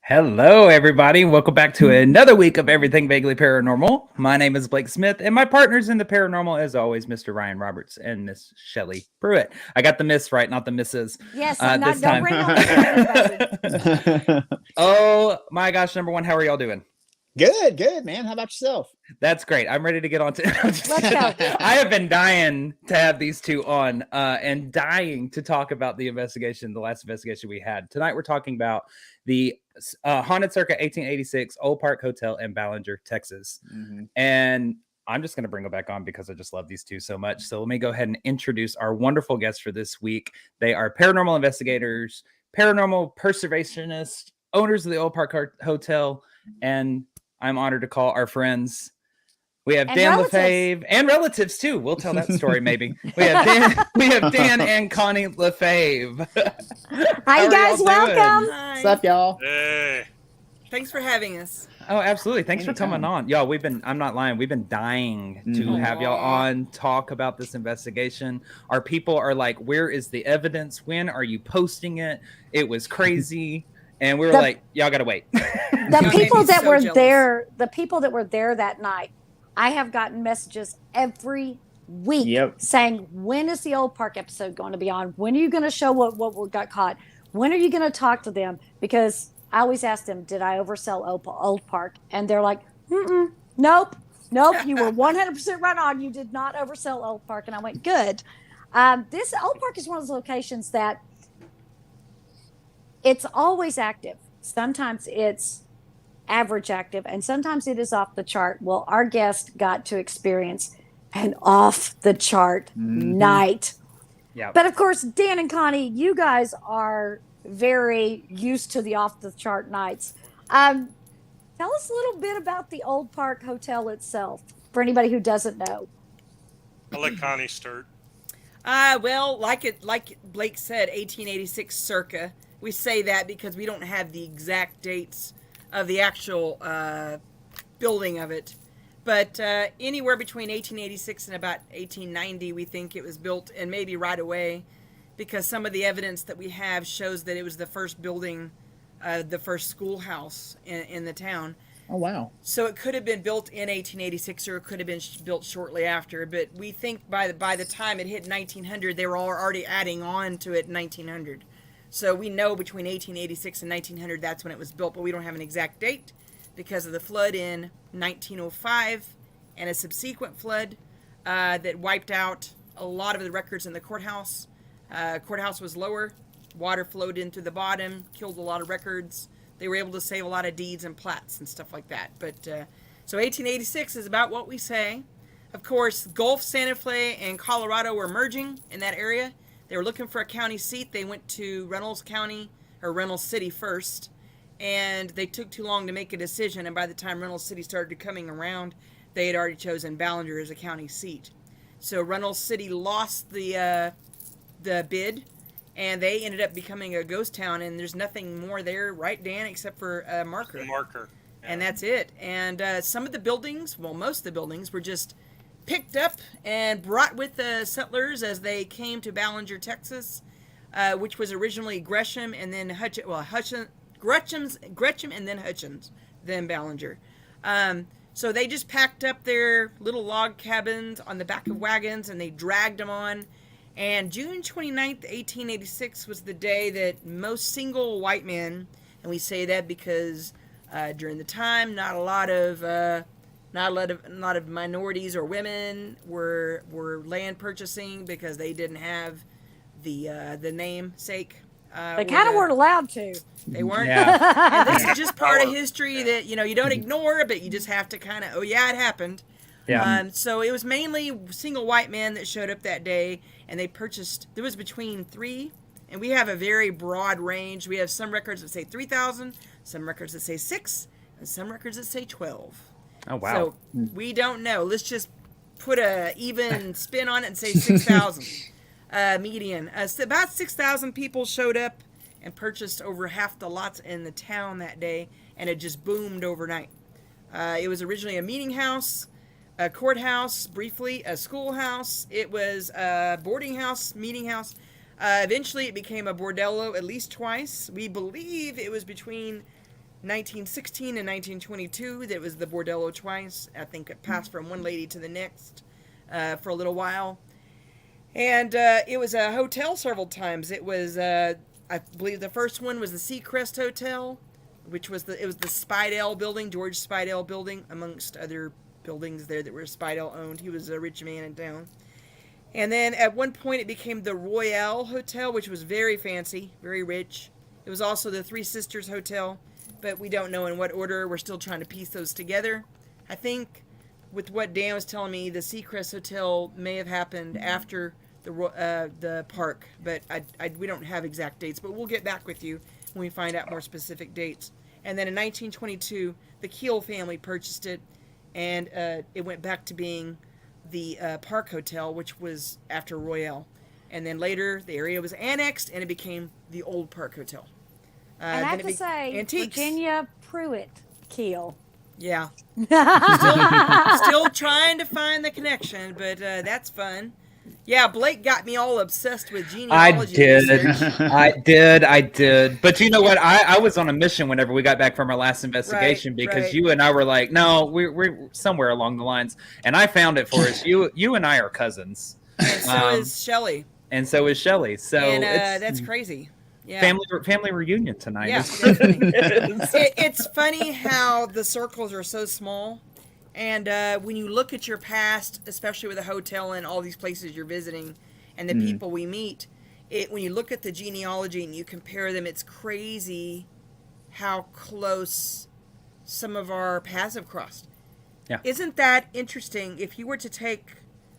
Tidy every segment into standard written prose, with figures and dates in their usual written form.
Hello, everybody. Welcome back to another week of Everything Vaguely Paranormal. My name is Blake Smith, and my partners in the paranormal, as always, Mr. Ryan Roberts and Miss Shelley Pruitt. I got the miss right, not the misses. Yes, I'm not. This Don't time. bring on everybody. Oh my gosh, number one, how are y'all doing? Good, man. How about yourself? That's great. I'm ready to get on to. Let's go. I have been dying to have these two on, and dying to talk about the last investigation we had tonight. We're talking about the Haunted Circa 1886 Olde Park Hotel in Ballinger, Texas. Mm-hmm. And I'm just going to bring them back on because I just love these two so much. So let me go ahead and introduce our wonderful guests for this week. They are paranormal investigators, paranormal preservationists, owners of the Olde Park Hotel, and I'm honored to call our friends. We have Dan LaFave and relatives too. We'll tell that story maybe. We have Dan and Connie LaFave. Hi, you guys. Welcome. Hi. What's up, y'all? Hey. Thanks for having us. Oh, absolutely. Thanks for coming on. Y'all, I'm not lying. We've been dying to have y'all on, talk about this investigation. Our people are like, where is the evidence? When are you posting it? It was crazy. And we were like, y'all got to wait. The people that were there, that night, I have gotten messages every week saying, when is the Olde Park episode going to be on? When are you going to show what got caught? When are you going to talk to them? Because I always ask them, did I oversell Olde Park? And they're like, nope. You were 100% right on. You did not oversell Olde Park. And I went, good. This Olde Park is one of those locations that it's always active. Sometimes it's average active, and sometimes it is off the chart. Well, our guest got to experience an off the chart night. Yeah. But of course, Dan and Connie, you guys are very used to the off the chart nights. Tell us a little bit about the Olde Park Hotel itself, for anybody who doesn't know. I'll let Connie start. Well, like Blake said, 1886 circa. We say that because we don't have the exact dates of the actual building of it. But anywhere between 1886 and about 1890, we think it was built, and maybe right away, because some of the evidence that we have shows that it was the first building, the first schoolhouse in the town. Oh, wow. So it could have been built in 1886, or it could have been built shortly after. But we think by the time it hit 1900, they were already adding on to it in 1900. So we know between 1886 and 1900, that's when it was built, but we don't have an exact date because of the flood in 1905 and a subsequent flood that wiped out a lot of the records in the courthouse. Courthouse was lower. Water flowed in through the bottom, killed a lot of records. They were able to save a lot of deeds and plats and stuff like that. But so 1886 is about what we say. Of course, Gulf, Santa Fe, and Colorado were merging in that area. They were looking for a county seat. They went to Reynolds County, or Reynolds City first, and they took too long to make a decision. And by the time Reynolds City started coming around, they had already chosen Ballinger as a county seat. So Reynolds City lost the bid, and they ended up becoming a ghost town. And there's nothing more there, right, Dan, except for a marker. A marker. Yeah. And that's it. And some of the buildings, well, most of the buildings were just picked up and brought with the settlers as they came to Ballinger, Texas, which was originally Gresham and then Gresham and then Hutchins, then Ballinger. So they just packed up their little log cabins on the back of wagons and they dragged them on. And June 29th, 1886 was the day that most single white men, and we say that because during the time, not a lot of minorities or women were land purchasing because they didn't have the namesake. They kind of weren't allowed to. They weren't. Yeah. And this is just part of history that you don't ignore, but you just have to kind of, it happened. Yeah. So it was mainly single white men that showed up that day, and they purchased. There was between 3, and we have a very broad range. We have some records that say 3,000, some records that say 6, and some records that say 12. Oh, wow. So we don't know. Let's just put a even spin on it and say 6,000 median. So about 6,000 people showed up and purchased over half the lots in the town that day, and it just boomed overnight. It was originally a meeting house, a courthouse, briefly, a schoolhouse. It was a boarding house, meeting house. Eventually, it became a bordello at least twice. We believe it was between 1916 and 1922, that was the bordello twice. I think it passed from one lady to the next for a little while. And it was a hotel several times. It was, I believe the first one was the Seacrest Hotel, which was the Spidell building, George Spidell building, amongst other buildings there that were Spidell owned. He was a rich man in town. And then at one point it became the Royale Hotel, which was very fancy, very rich. It was also the Three Sisters Hotel, but we don't know in what order. We're still trying to piece those together. I think with what Dan was telling me, the Seacrest Hotel may have happened after the park, but we don't have exact dates. But we'll get back with you when we find out more specific dates. And then in 1922, the Keel family purchased it, and it went back to being the Park Hotel, which was after Royale. And then later, the area was annexed, and it became the Olde Park Hotel. And I have to say, Antiques. Virginia Pruitt Keel. Yeah. Still trying to find the connection, but that's fun. Yeah, Blake got me all obsessed with genealogy. I did. But you know what? I was on a mission whenever we got back from our last investigation, because you and I were like, no, we're somewhere along the lines. And I found it for us. You and I are cousins. And so is Shelley. And so is Shelley. So and that's crazy. Yeah. Family reunion tonight. Yeah, definitely. It's funny how the circles are so small. And when you look at your past, especially with a hotel and all these places you're visiting and the people we meet, when you look at the genealogy and you compare them, it's crazy how close some of our paths have crossed. Yeah. Isn't that interesting? If you were to take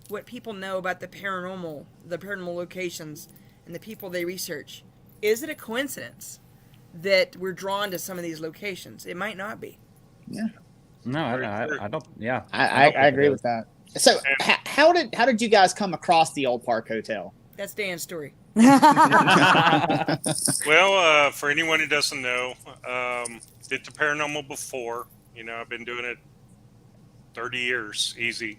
what people know about the paranormal locations and the people they research, is it a coincidence that we're drawn to some of these locations? It might not be. Yeah. No, I don't. Yeah, I agree with that. So, how did you guys come across the Olde Park Hotel? That's Dan's story. Well, for anyone who doesn't know, did the paranormal before. I've been doing it 30 years, easy.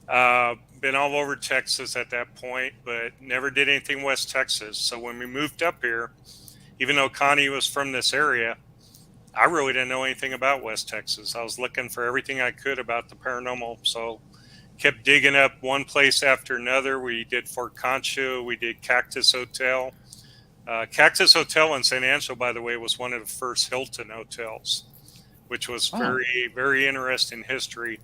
Been all over Texas at that point, but never did anything West Texas. So when we moved up here, even though Connie was from this area, I really didn't know anything about West Texas. I was looking for everything I could about the paranormal. So kept digging up one place after another. We did Fort Concho. We did Cactus Hotel. Cactus Hotel in San Angelo, by the way, was one of the first Hilton hotels, which was very, very interesting history.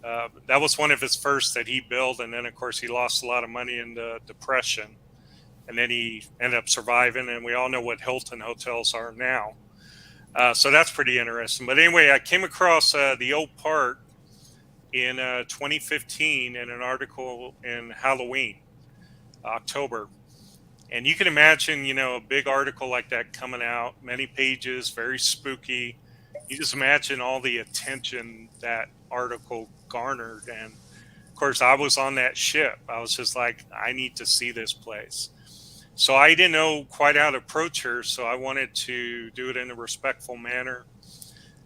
That was one of his first that he built. And then, of course, he lost a lot of money in the Depression. And then he ended up surviving. And we all know what Hilton hotels are now. So that's pretty interesting. But anyway, I came across the Olde Park in 2015 in an article in Halloween, October. And you can imagine, a big article like that coming out, many pages, very spooky. You just imagine all the attention that article garnered. And of course, I was on that ship. I was just like, I need to see this place. So I didn't know quite how to approach her, so I wanted to do it in a respectful manner.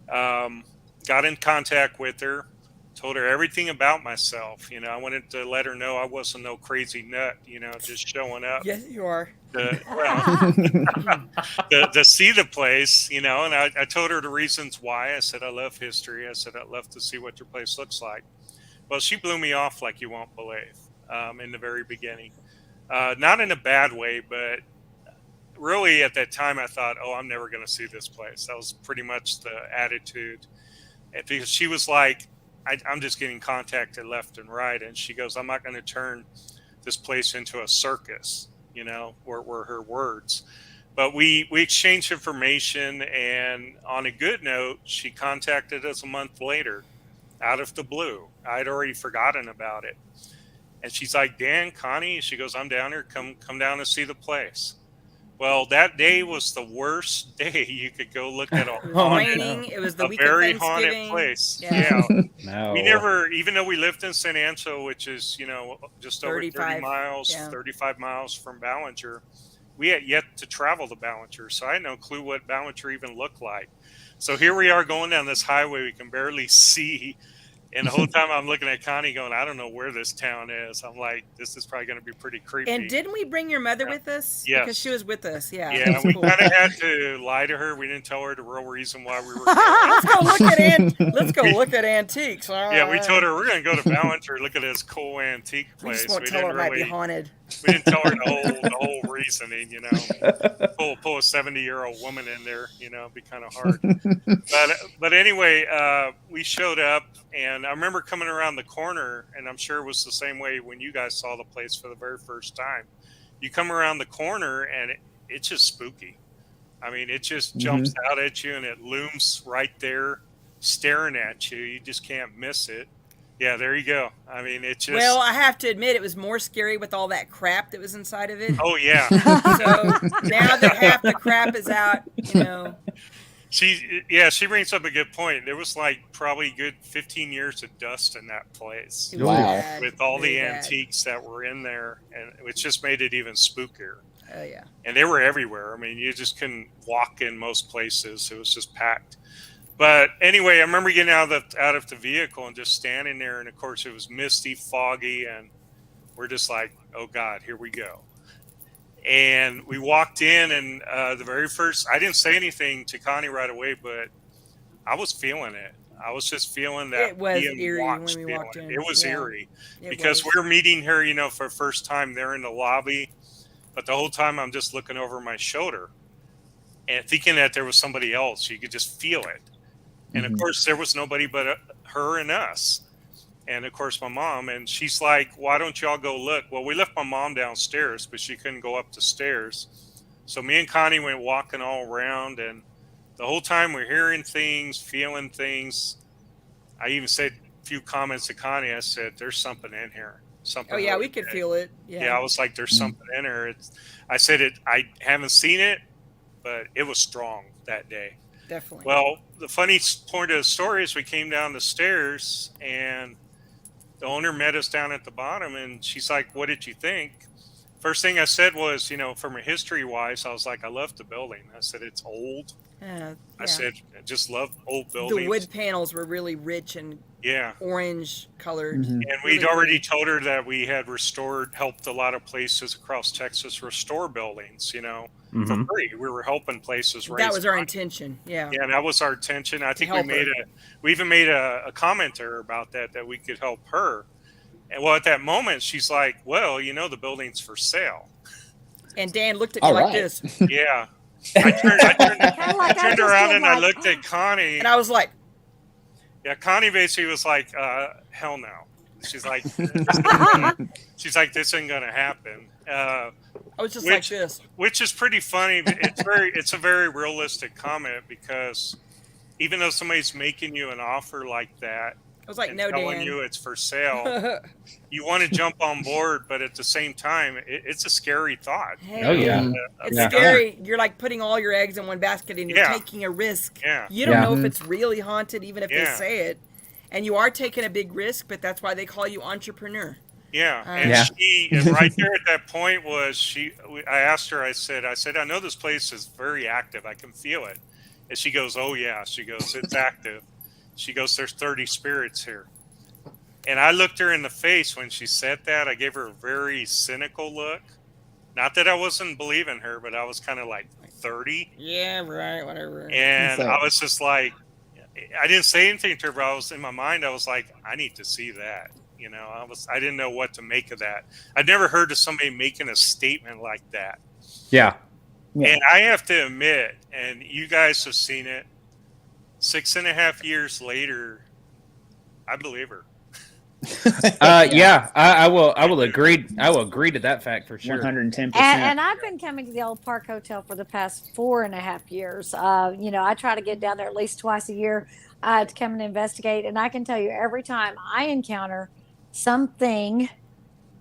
Got in contact with her, told her everything about myself. I wanted to let her know I wasn't no crazy nut, just showing up. Yes, you are. To see the place, and I told her the reasons why. I said, I love history. I said, I'd love to see what your place looks like. Well, she blew me off like you won't believe in the very beginning. Not in a bad way, but really at that time I thought, I'm never going to see this place. That was pretty much the attitude. And because she was like, I'm just getting contacted left and right. And she goes, I'm not going to turn this place into a circus, were her words. But we exchanged information, and on a good note, she contacted us a month later out of the blue. I'd already forgotten about it. And she's like, Dan, Connie, she goes, I'm down here. Come down and see the place. Well, that day was the worst day you could go look at It was raining. It was the week of very Thanksgiving. haunted place. Yeah. No. We never, even though we lived in San Angelo, which is, just over 30 miles, 35 miles from Ballinger, we had yet to travel to Ballinger. So I had no clue what Ballinger even looked like. So here we are going down this highway. We can barely see. And the whole time I'm looking at Connie going, I don't know where this town is. I'm like, this is probably going to be pretty creepy. And didn't we bring your mother with us? Yes. Because she was with us. Yeah. Yeah, we cool. kind of had to lie to her. We didn't tell her the real reason why we were Let's go look at antiques. All Yeah, we right. told her we're going to go to Ballinger, look at this cool antique We place. just won't tell her it might be haunted. We didn't tell her the whole reasoning, you know. Pull a 70-year-old woman in there, you know, it'd be kind of hard. But anyway, we showed up, and I remember coming around the corner, and I'm sure it was the same way when you guys saw the place for the very first time. You come around the corner, and it's just spooky. I mean, it just jumps out at you, and it looms right there, staring at you. You just can't miss it. Yeah, there you go. I mean, it just... Well, I have to admit, it was more scary with all that crap that was inside of it. Oh, yeah. So now that half the crap is out, you know... She brings up a good point. There was like probably good 15 years of dust in that place. Wow. With all the antiques that were in there, and it just made it even spookier. Oh, yeah. And they were everywhere. I mean, you just couldn't walk in most places. It was just packed. But anyway, I remember getting out of the vehicle and just standing there. And of course, it was misty, foggy, and we're just like, oh God, here we go. And we walked in, and the very first, I didn't say anything to Connie right away, but I was feeling it. I was just feeling that. It was eerie when we walked in. It was eerie because we were meeting her, you know, for the first time there in the lobby. But the whole time I'm just looking over my shoulder and thinking that there was somebody else. You could just feel it. And of course, there was nobody but her and us. And of course, my mom, and she's like, why don't y'all go look? Well, we left my mom downstairs, but she couldn't go up the stairs. So me and Connie went walking all around, and the whole time we're hearing things, feeling things. I even said a few comments to Connie. I said, there's something in here. Something. Oh, yeah, we could feel it. Yeah, I was like, there's something in her. I said it. I haven't seen it, but it was strong that day. Definitely. Well, the funny point of the story is we came down the stairs, and the owner met us down at the bottom, and she's like, what did you think? First thing I said was, you know, from a history-wise, I was like, I love the building. I said, it's old. I said, I just love old buildings. The wood panels were really rich and orange colored. And we'd already told her that we had helped a lot of places across Texas restore buildings, you know, for free. We were helping places. That was our intention. Yeah. Yeah, that was our intention. I think we even made a comment to her about that we could help her. And well, at that moment, she's like, well, you know, the building's for sale. And Dan looked at me like this. Yeah. I turned around and I looked at Connie. And I was like, yeah, Connie basically was like, hell no. She's like, this ain't going to happen. I was just like this. Which is pretty funny. It's a very realistic comment, because even though somebody's making you an offer like that, I was like, no, telling Dan. you it's for sale, you want to jump on board, but at the same time, it's a scary thought. Hey, oh yeah, it's scary. You're like putting all your eggs in one basket, and you're taking a risk. Yeah. You don't know if it's really haunted, even if they say it, and you are taking a big risk. But that's why they call you entrepreneur. Yeah, and right there at that point was I asked her. I said, I know this place is very active. I can feel it. And she goes, oh yeah. She goes, it's active. She goes, there's 30 spirits here. And I looked her in the face when she said that. I gave her a very cynical look. Not that I wasn't believing her, but I was kind of like, 30? Yeah, right, whatever. And I was just like, I didn't say anything to her, but I was in my mind, I was like, I need to see that. You know, I didn't know what to make of that. I'd never heard of somebody making a statement like that. Yeah. And I have to admit, and you guys have seen it, 6.5 years later, I believe her. I will agree. I will agree to that fact for sure. 110%. And I've been coming to the Olde Park Hotel for the past 4.5 years. You know, I try to get down there at least twice a year to come and investigate. And I can tell you, every time I encounter something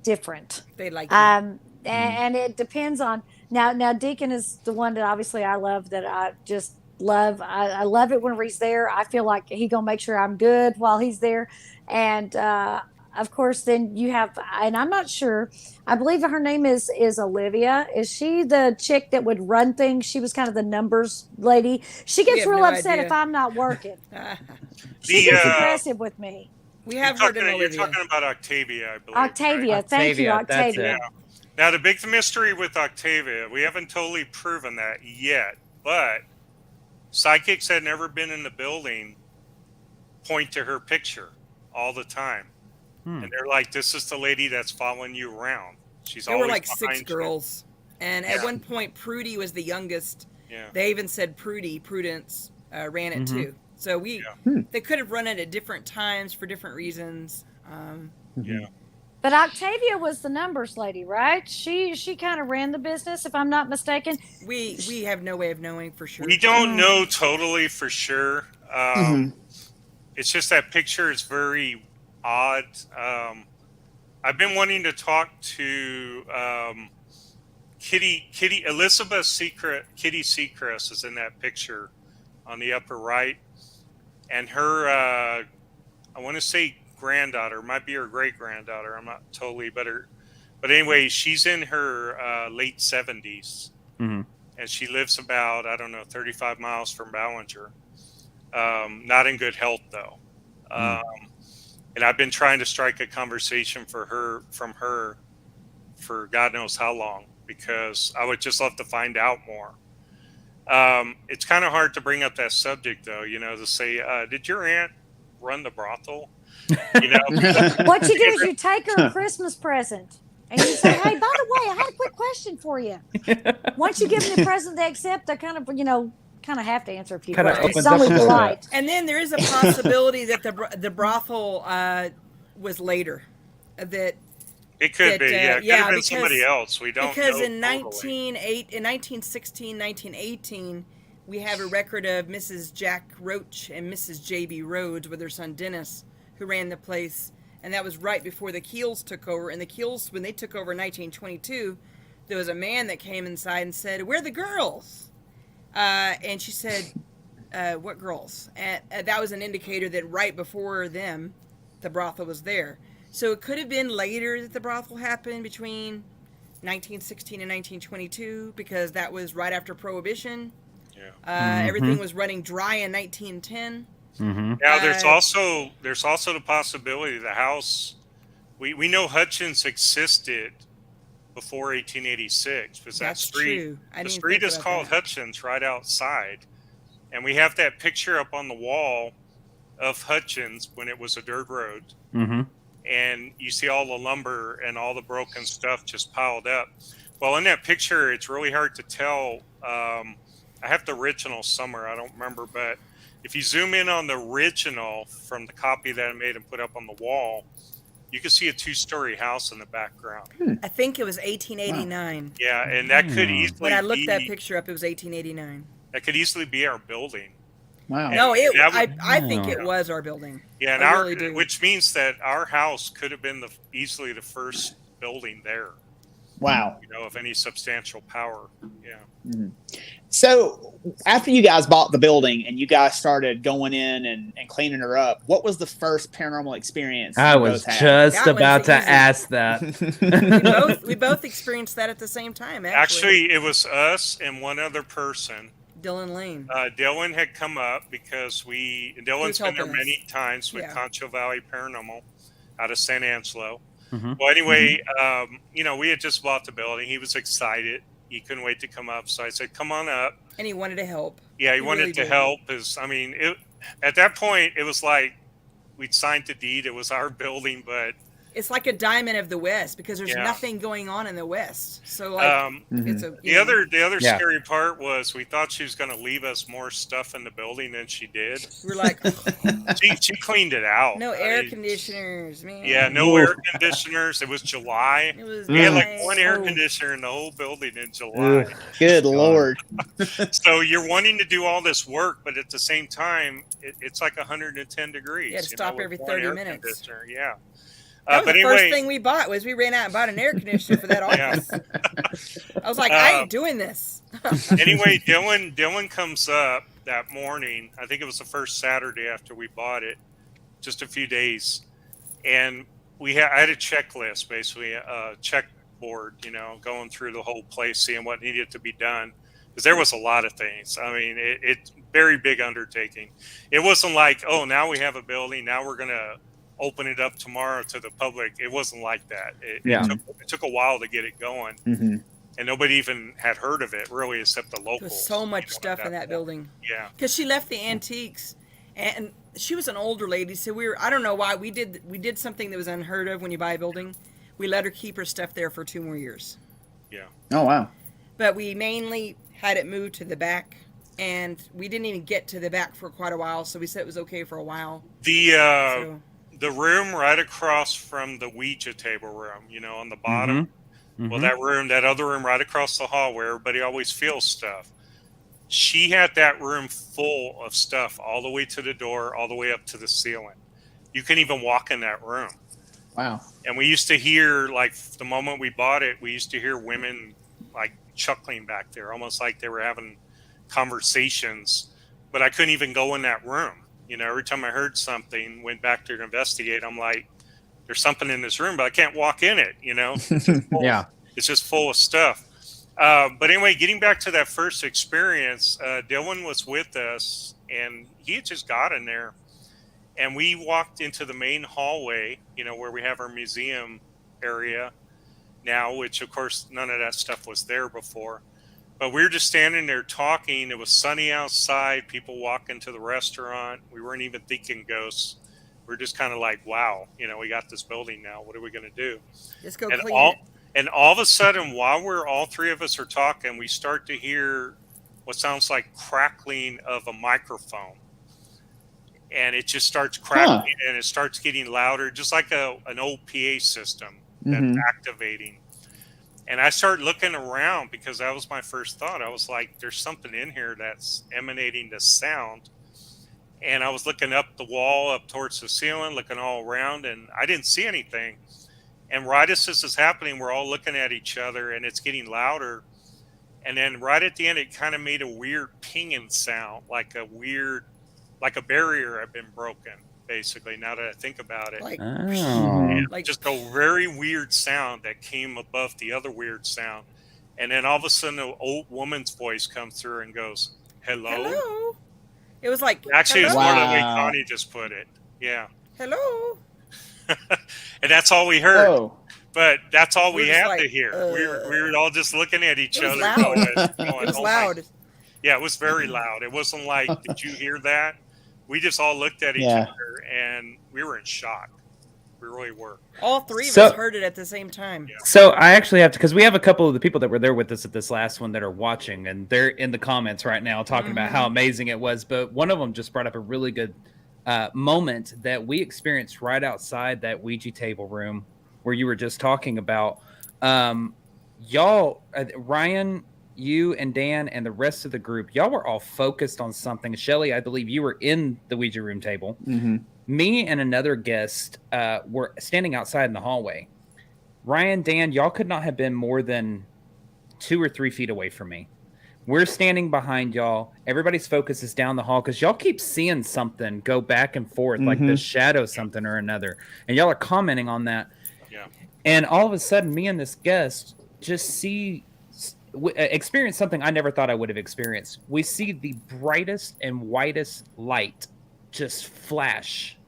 different, They like and it depends on now. Deacon is the one that obviously I love. That I just love. I love it whenever he's there. I feel like he gonna make sure I'm good while he's there. And of course, then you have, and I'm not sure. I believe her name is Olivia. Is she the chick that would run things? She was kind of the numbers lady. She gets real upset if I'm not working. She gets aggressive with me. We have heard of You're Olivia. talking about Octavia, I believe. Octavia, right? thank you, Octavia, that's Octavia. it. Now, the big mystery with Octavia, we haven't totally proven that yet, but psychics had never been in the building point to her picture all the time. And they're like, this is the lady that's following you around. She's There always were like 6 behind you. girls. And at one point, Prudy was the youngest. Yeah. They even said Prudence ran it too. So they could have run it at different times for different reasons. Yeah. But Octavia was the numbers lady, right? She kind of ran the business, if I'm not mistaken. We have no way of knowing for sure. We don't know totally for sure. It's just that picture is very odd. I've been wanting to talk to Kitty Seacrest is in that picture on the upper right, and her I want to say granddaughter, might be her great granddaughter. I'm not totally, but anyway, she's in her late 70s, and she lives about 35 miles from Ballinger. Not in good health though, and I've been trying to strike a conversation from her for God knows how long, because I would just love to find out more. It's kind of hard to bring up that subject though, to say, did your aunt run the brothel? What you do is you take her a Christmas present and you say, hey, by the way, I had a quick question for you. Once you give them the present they accept, they kind of have to answer a few questions. It's only polite. And then there is a possibility that the brothel was later. That it could be, it could have been somebody else. We don't because know. In 1916, 1918, we have a record of Mrs. Jack Roach and Mrs. J.B. Rhodes with her son Dennis, who ran the place, and that was right before the Keels took over. And the Keels, when they took over in 1922, there was a man that came inside and said, "Where are the girls?" And she said, "What girls?" And that was an indicator that right before them, the brothel was there. So it could have been later that the brothel happened, between 1916 and 1922, because that was right after Prohibition. Yeah. Everything was running dry in 1910. Now there's also the possibility the house, we know Hutchins existed before 1886, because that street, true. the street is called Hutchins right outside, and we have that picture up on the wall of Hutchins when it was a dirt road, and you see all the lumber and all the broken stuff just piled up. Well, in that picture, it's really hard to tell. I have the original somewhere, I don't remember, but if you zoom in on the original from the copy that I made and put up on the wall, you can see a 2-story house in the background. I think it was 1889. Wow. Yeah, and that could easily when I looked that picture up, it was 1889. That could easily be our building. Wow. No, I think it was our building. Yeah, and really do. Which means that our house could have been easily the first building there. Wow. Of any substantial power. Yeah. So after you guys bought the building and you guys started going in and cleaning her up, what was the first paranormal experience I was just about to ask that. we both experienced that at the same time, Actually, it was us and one other person. Dylan Lane. Dylan had come up because Dylan's been there many times with Concho Valley Paranormal out of San Angelo. Well, anyway, we had just bought the building. He was excited. He couldn't wait to come up. So I said, come on up. And he wanted to help. Yeah, he wanted to help. At that point, it was like we'd signed the deed. It was our building, but it's like a diamond of the West, because there's nothing going on in the West. So it's the other scary part was we thought she was going to leave us more stuff in the building than she did. We're like, she cleaned it out. No air conditioners, man. Yeah, no air conditioners. It was July. We had like one air conditioner in the whole building in July. Good Lord. So you're wanting to do all this work, but at the same time, it's like 110 degrees. You had to stop every 30 minutes. Yeah. That was the first thing we bought. Was we ran out and bought an air conditioner for that office. I was like, I ain't doing this. Anyway, Dylan comes up that morning. I think it was the first Saturday after we bought it, just a few days, and I had a checklist, basically a checkboard, going through the whole place, seeing what needed to be done, because there was a lot of things. I mean, it's very big undertaking. It wasn't like, oh, now we have a building, now we're gonna open it up tomorrow to the public. It wasn't like that. It took a while to get it going. Mm-hmm. And nobody even had heard of it really, except the locals. There's so much stuff in that building. Yeah. Because she left the antiques, and she was an older lady, so I don't know why, we did something that was unheard of when you buy a building. We let her keep her stuff there for 2 more years. Yeah. Oh, wow. But we mainly had it moved to the back, and we didn't even get to the back for quite a while, so we said it was okay for a while. The room right across from the Ouija table room, on the bottom. Mm-hmm. Mm-hmm. Well, that other room right across the hall where everybody always feels stuff. She had that room full of stuff all the way to the door, all the way up to the ceiling. You couldn't even walk in that room. Wow. And we used to hear, like, the moment we bought it, we used to hear women, like, chuckling back there, almost like they were having conversations. But I couldn't even go in that room. Every time I heard something, went back there to investigate, I'm like, there's something in this room, but I can't walk in it, It's just full of stuff. But anyway, getting back to that first experience, Dylan was with us, and he had just got in there. And we walked into the main hallway, where we have our museum area now, which, of course, none of that stuff was there before. But we were just standing there talking. It was sunny outside. People walking to the restaurant. We weren't even thinking ghosts. We're just kind of like, wow, we got this building now. What are we going to do? Just go and clean it. And all of a sudden, while all three of us are talking, we start to hear what sounds like crackling of a microphone. And it just starts crackling and it starts getting louder, just like an old PA system that's activating. And I started looking around because that was my first thought. I was like, there's something in here that's emanating this sound. And I was looking up the wall, up towards the ceiling, looking all around, and I didn't see anything. And right as this is happening, we're all looking at each other, and it's getting louder. And then right at the end, it kind of made a weird pinging sound, like a barrier had been broken, basically, now that I think about it. Like just a very weird sound that came above the other weird sound. And then all of a sudden, an old woman's voice comes through and goes, hello? Hello? It was like, actually, hello? It's more the way Connie just put it. Yeah. Hello? And that's all we heard. Oh. But that's all we had like, to hear. We were all just looking at each other. Loud. Going, It was loud. Yeah, it was very loud. It wasn't like, did you hear that? We just all looked at each other, and we were in shock. We really were. All three of us heard it at the same time. Yeah. So I actually have to, because we have a couple of the people that were there with us at this last one that are watching, and they're in the comments right now talking about how amazing it was. But one of them just brought up a really good moment that we experienced right outside that Ouija table room where you were just talking about. Y'all, Ryan, you and Dan and the rest of the group, y'all were all focused on something. Shelly, I believe you were in the Ouija room table. Mm-hmm. Me and another guest were standing outside in the hallway. Ryan, Dan, y'all could not have been more than 2 or 3 feet away from me. We're standing behind y'all. Everybody's focus is down the hall because y'all keep seeing something go back and forth, like the shadow something or another. And y'all are commenting on that. Yeah. And all of a sudden, me and this guest just experience something I never thought I would have experienced. We see the brightest and whitest light just flash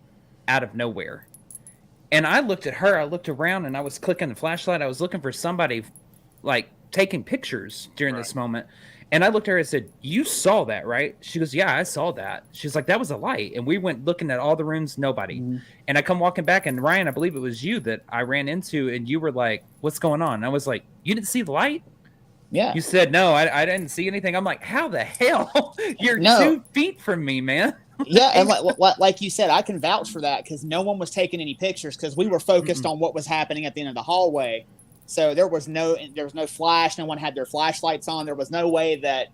out of nowhere. And I looked at her, I looked around, and I was clicking the flashlight. I was looking for somebody like taking pictures during this moment. And I looked at her and said, you saw that, right? She goes, yeah, I saw that. She's like, that was a light. And we went looking at all the rooms, nobody. And I come walking back, and Ryan, I believe it was you that I ran into, and you were like, what's going on? And I was like, you didn't see the light? Yeah. You said, no, I didn't see anything. I'm like, how the hell? You're 2 feet from me, man. Yeah, and like you said, I can vouch for that because no one was taking any pictures because we were focused on what was happening at the end of the hallway. So there was no flash. No one had their flashlights on. There was no way that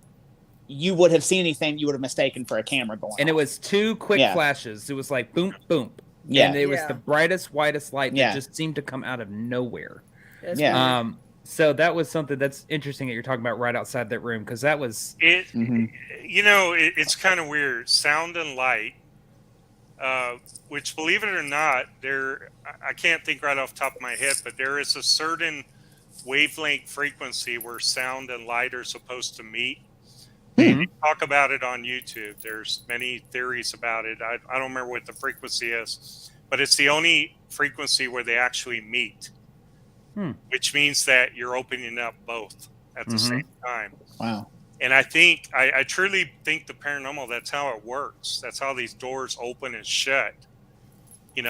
you would have seen anything you would have mistaken for a camera going. And off. it was 2 quick flashes. It was like boom, boom. Yeah. And it was the brightest, whitest light that just seemed to come out of nowhere. That's weird. So that was something that's interesting that you're talking about right outside that room, because that was it. It's kind of weird. Sound and light, which, believe it or not, I can't think right off the top of my head, but there is a certain wavelength frequency where sound and light are supposed to meet. They talk about it on YouTube. There's many theories about it. I don't remember what the frequency is, but it's the only frequency where they actually meet, which means that you're opening up both at the same time. Wow. And I truly think the paranormal, that's how it works. That's how these doors open and shut,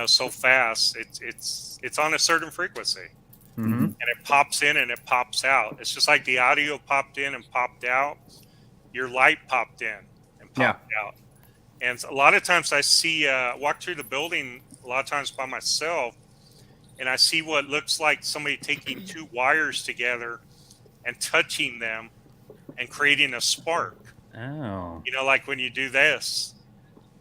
so fast. It's on a certain frequency, and it pops in and it pops out. It's just like the audio popped in and popped out. Your light popped in and popped out. And a lot of times I see, walk through the building a lot of times by myself, and I see what looks like somebody taking two wires together and touching them and creating a spark. Oh. Like when you do this.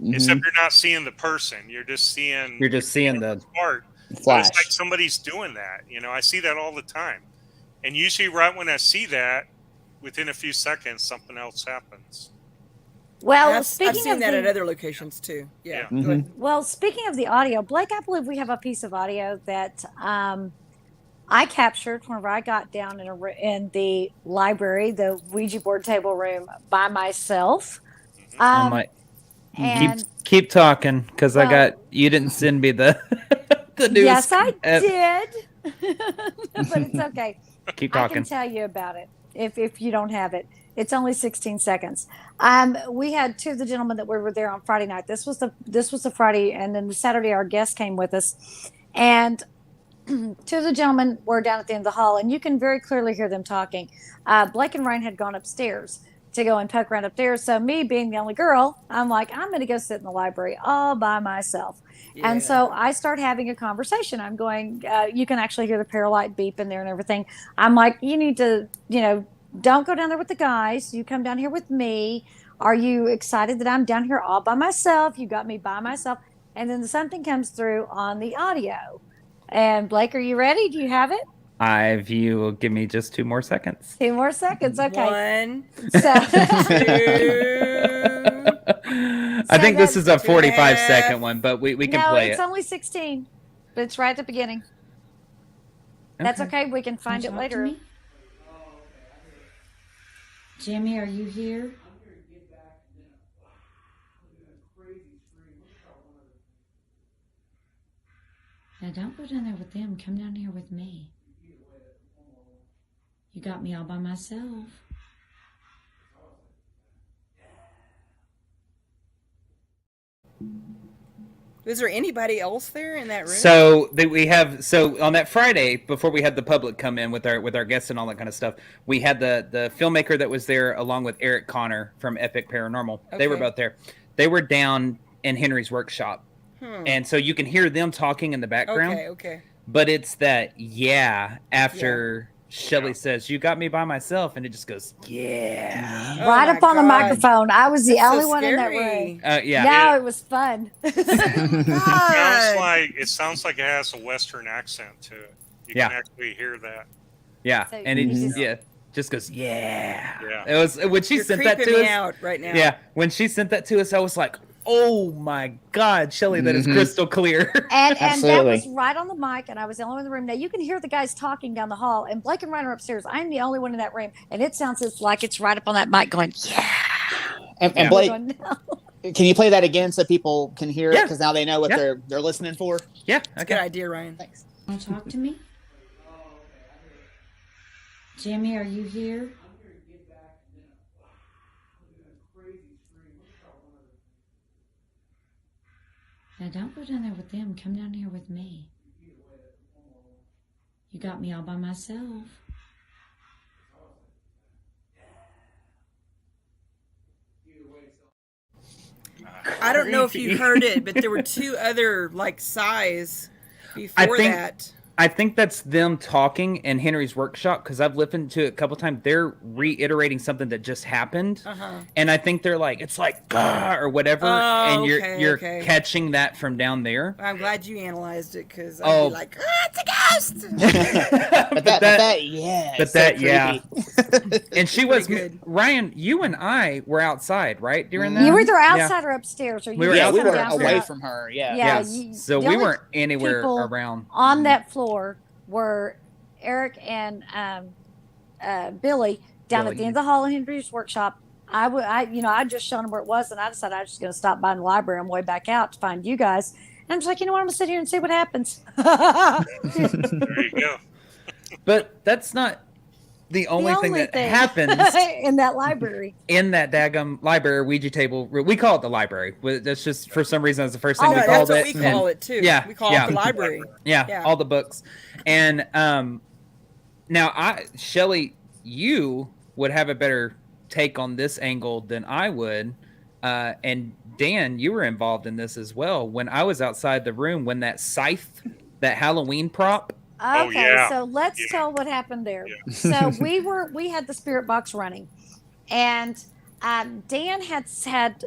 Except you're not seeing the person. You're just seeing the spark. Flash. It's like somebody's doing that. I see that all the time. And usually right when I see that, within a few seconds, something else happens. Well, I've seen that at other locations too. Yeah. Well, speaking of the audio, Blake, I believe we have a piece of audio that I captured whenever I got down in the library, the Ouija board table room by myself. And keep talking, because you didn't send me the news. Yes, I did, but it's okay. Keep talking. I can tell you about it if you don't have it. It's only 16 seconds. We had two of the gentlemen that were there on Friday night. This was the Friday, and then the Saturday our guest came with us, and two of the gentlemen were down at the end of the hall, and you can very clearly hear them talking. Blake and Ryan had gone upstairs to go and poke around upstairs. So me being the only girl, I'm like, I'm going to go sit in the library all by myself. Yeah. And so I start having a conversation. I'm going, you can actually hear the paralight beep in there and everything. I'm like, you need to, don't go down there with the guys. You come down here with me. Are you excited that I'm down here all by myself? You got me by myself. And then something comes through on the audio. And Blake, are you ready? Do you have it? If you will give me just 2 more seconds. 2 more seconds. Okay. 1, So, 2. I think this is a 45-second one, but we can play it. No, it's only 16, but it's right at the beginning. That's okay. We can find it later. Jimmy, are you here? Now don't go down there with them. Come down here with me. You got me all by myself. Was there anybody else there in that room? So on that Friday, before we had the public come in with our guests and all that kind of stuff, we had the filmmaker that was there along with Eric Connor from Epic Paranormal. Okay. They were both there. They were down in Henry's workshop. And so you can hear them talking in the background. Okay. But it's that after Shelly says, "You got me by myself," and it just goes, "Yeah." Right up on the microphone. I was the only one in that room. No, it was fun. It sounds like it has a Western accent to it. You can actually hear that. Yeah, So and it just goes, "Yeah." It was when she sent that to us. Creeping me out right now. Yeah, when she sent that to us, I was like, "Oh my God, Shelly, that is crystal clear." And that was right on the mic, and I was the only one in the room. Now you can hear the guys talking down the hall, and Blake and Ryan are upstairs. I'm the only one in that room, and it sounds like it's right up on that mic going, "Yeah." And Blake, can you play that again so people can hear it? Because now they know what they're listening for. Yeah, that's a good idea, Ryan. Thanks. Want to talk to me? Jimmy, are you here? Now don't go down there with them. Come down here with me. You got me all by myself. I don't know if you heard it, but there were 2 other sighs before that. I think that's them talking in Henry's workshop, because I've listened to it a couple times. They're reiterating something that just happened, and I think they're like, it's like "Gah," or whatever, and you're catching that from down there. I'm glad you analyzed it, because I'd be like, it's a ghost. And she was good. Ryan. You and I were outside, right, during that? You were either outside or upstairs, or we were away from her. So we weren't anywhere around on that floor. Were Eric and Billy down at the end of the hall in Henry's workshop. I just shown them where it was, and I decided I was just going to stop by in the library on the way back out to find you guys. And I'm just like, you know what? I'm going to sit here and see what happens. There you go. But that's not the only thing that happens in that library. In that daggum library, Ouija table. We call it the library. That's just, for some reason, that's the first thing we called that's it. what we call it, too. Yeah. We call it the library. Yeah, all the books. And now, Shelly, you would have a better take on this angle than I would. And Dan, you were involved in this as well. When I was outside the room, when that scythe, that Halloween prop. Okay, so let's tell what happened there. Yeah. So we had the spirit box running, and Dan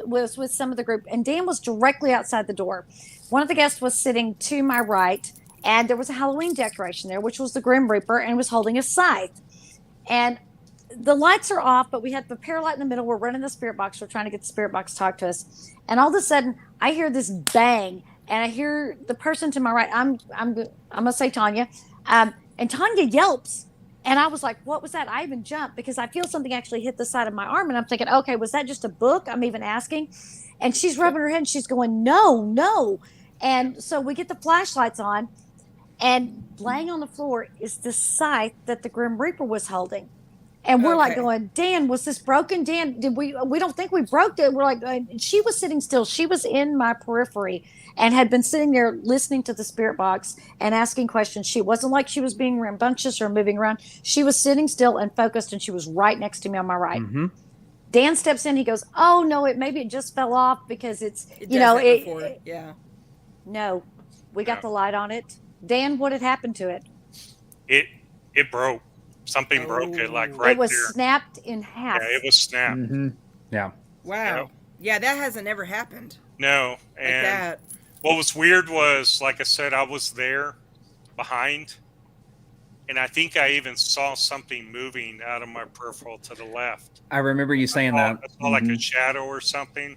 was with some of the group, and Dan was directly outside the door. One of the guests was sitting to my right, and there was a Halloween decoration there, which was the Grim Reaper, and was holding a scythe. And the lights are off, but we had the pair-light in the middle. We're running the spirit box. We're trying to get the spirit box to talk to us, and all of a sudden, I hear this bang. And I hear the person to my right. I'm gonna say Tanya, and Tanya yelps, and I was like, "What was that?" I even jumped because I feel something actually hit the side of my arm, and I'm thinking, "Okay, was that just a book?" I'm even asking, and she's rubbing her head, and she's going, "No." And so we get the flashlights on, and laying on the floor is the scythe that the Grim Reaper was holding. And we're like going, Dan, was this broken? Dan, we don't think we broke it. We're like, she was sitting still. She was in my periphery and had been sitting there listening to the spirit box and asking questions. She wasn't like she was being rambunctious or moving around. She was sitting still and focused, and she was right next to me on my right. Mm-hmm. Dan steps in. He goes, "Oh no, maybe it just fell off because it's yeah." No, we got the light on it. Dan, what had happened to it? It broke. Something broke it, like right there. It was snapped in half. Yeah, it was snapped. Mm-hmm. Yeah. Wow. Yeah, that hasn't ever happened. No. And like that. What was weird was, like I said, I was there behind, and I think I even saw something moving out of my peripheral to the left. I remember you saying that. I saw like a shadow or something,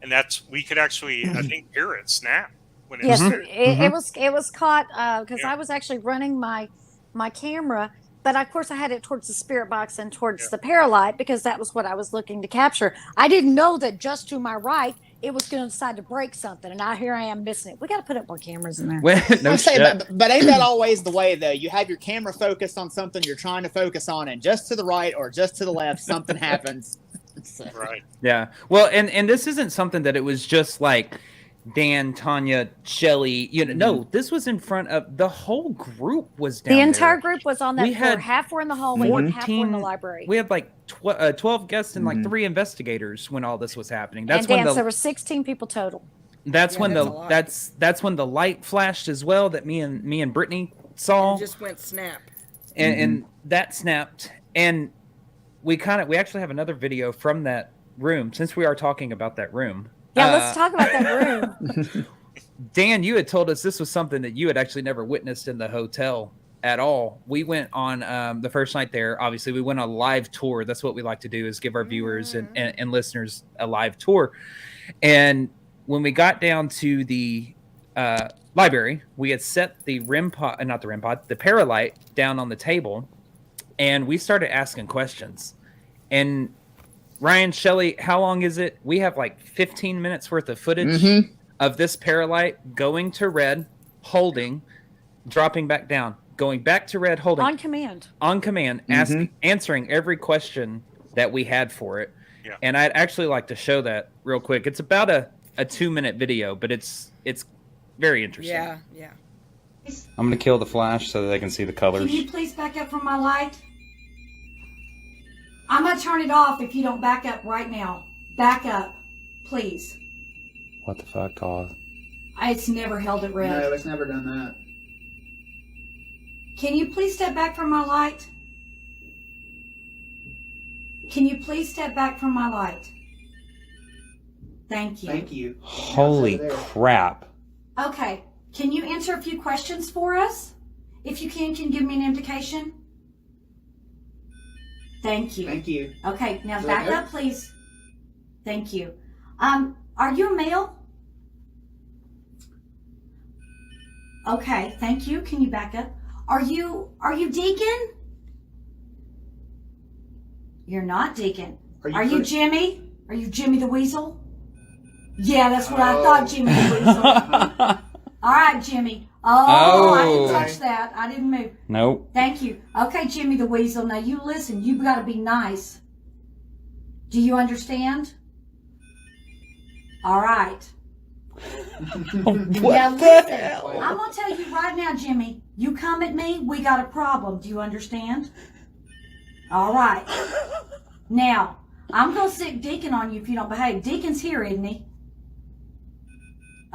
and we could actually, I think, hear it snap. When it was caught because I was actually running my camera. But of course, I had it towards the spirit box and towards the pair-light because that was what I was looking to capture. I didn't know that just to my right, it was going to decide to break something. And now here I am missing it. We got to put up more cameras in there. But ain't that always the way, though? You have your camera focused on something you're trying to focus on, and just to the right or just to the left, something happens. Right. Yeah. Well, and this isn't something that it was just like Dan, Tanya, Shelly, no, this was in front of the whole group was down there. The entire there. Group was on that floor. Half were in the hallway and half were in the library. We had like 12 guests and like 3 investigators when all this was happening. That's and when there were 16 people total. That's when that's when the light flashed as well that me and Brittany saw. It just went snap. And that snapped. And we actually have another video from that room since we are talking about that room. Yeah, let's talk about that room. Dan, you had told us this was something that you had actually never witnessed in the hotel at all. We went on the first night there. Obviously, we went on a live tour. That's what we like to do, is give our viewers and listeners a live tour. And when we got down to the library, we had set the the Paralight down on the table, and we started asking questions. And Ryan, Shelly, how long is it? We have like 15 minutes worth of footage of this Paralight going to red, holding, dropping back down, going back to red, holding. On command, answering every question that we had for it. Yeah. And I'd actually like to show that real quick. It's about a 2-minute video, but it's very interesting. Yeah. I'm going to kill the flash so that they can see the colors. Can you please back up from my light? I'm going to turn it off if you don't back up right now. Back up, please. What the fuck, Todd? It's never held it red. No, it's never done that. Can you please step back from my light? Can you please step back from my light? Thank you. Thank you. Holy crap. Okay. Can you answer a few questions for us? If you can you give me an indication? Thank you. Thank you. Okay, now back up, please. Thank you. Are you a male? Okay, thank you. Can you back up? Are you Deacon? You're not Deacon. Are you Jimmy? Are you Jimmy the Weasel? Yeah, that's what I thought, Jimmy the Weasel. All right, Jimmy. Oh, I didn't touch that. I didn't move. Nope. Thank you. Okay, Jimmy the Weasel. Now you listen. You've got to be nice. Do you understand? All right. Now listen. I'm going to tell you right now, Jimmy. You come at me, we got a problem. Do you understand? All right. Now, I'm going to stick Deacon on you if you don't behave. Deacon's here, isn't he?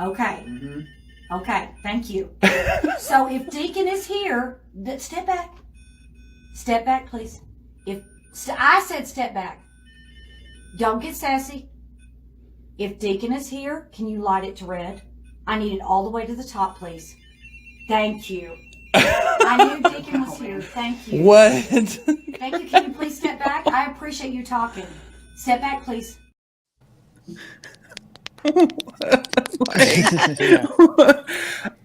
Okay. Mm-hmm. Okay, thank you. So if Deacon is here, step back. Step back, please. I said step back. Don't get sassy. If Deacon is here, can you light it to red? I need it all the way to the top, please. Thank you. I knew Deacon was here. Thank you. What? Thank you. Can you please step back? I appreciate you talking. Step back, please.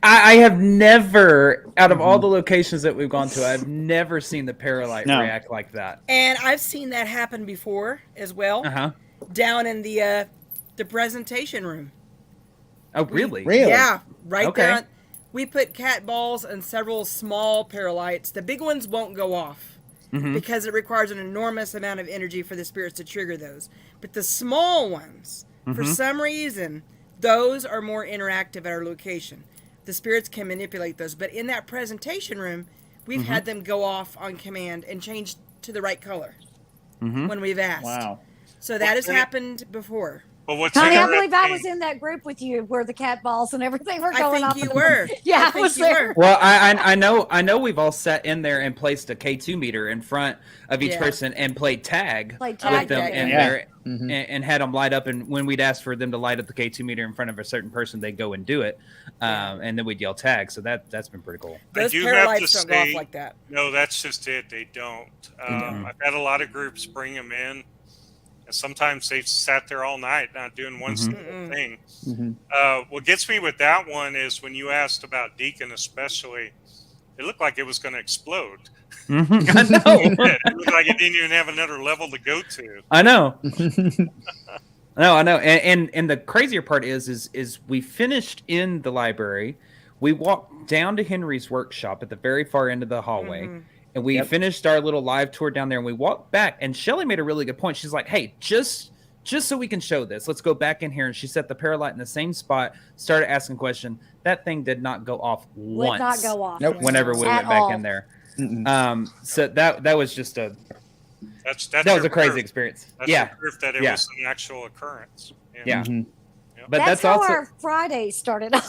I have never, out of all the locations that we've gone to, I've never seen the Paralight react like that. And I've seen that happen before as well. Down in the presentation room. Oh, really? Really? Yeah, right there. We put cat balls and several small Paralights. The big ones won't go off because it requires an enormous amount of energy for the spirits to trigger those. But the small ones, for some reason, those are more interactive at our location. The spirits can manipulate those. But in that presentation room, we've had them go off on command and change to the right color when we've asked. Wow. So that has happened before. But what's Connie, I believe I interesting- was in that group with you where the cat balls and everything were I going think off. you were. Yeah, I I was think you there. were. Well, I know we've all sat in there and placed a K2 meter in front of each person and played tag with them in there and had them light up. And when we'd ask for them to light up the K2 meter in front of a certain person, they'd go and do it. And then we'd yell tag. So that's been pretty cool. Those I do have to Paralights don't go off say, like that. no, that's just it. They don't. I've had a lot of groups bring them in, and sometimes they've sat there all night not doing one single thing. What gets me with that one is when you asked about Deacon especially, it looked like it was going to explode. I know. It looked like it didn't even have another level to go to. I know. I know. And the crazier part is we finished in the library. We walked down to Henry's workshop at the very far end of the hallway. And we finished our little live tour down there, and we walked back. And Shelly made a really good point. She's like, "Hey, just so we can show this, let's go back in here." And she set the Paralight in the same spot, started asking questions. That thing did not go off once. Would not go off. Nope. Whenever we went back in there. So that was just that was a crazy experience. That's proof that it was an actual occurrence. Yeah. But that's how also our Friday started off.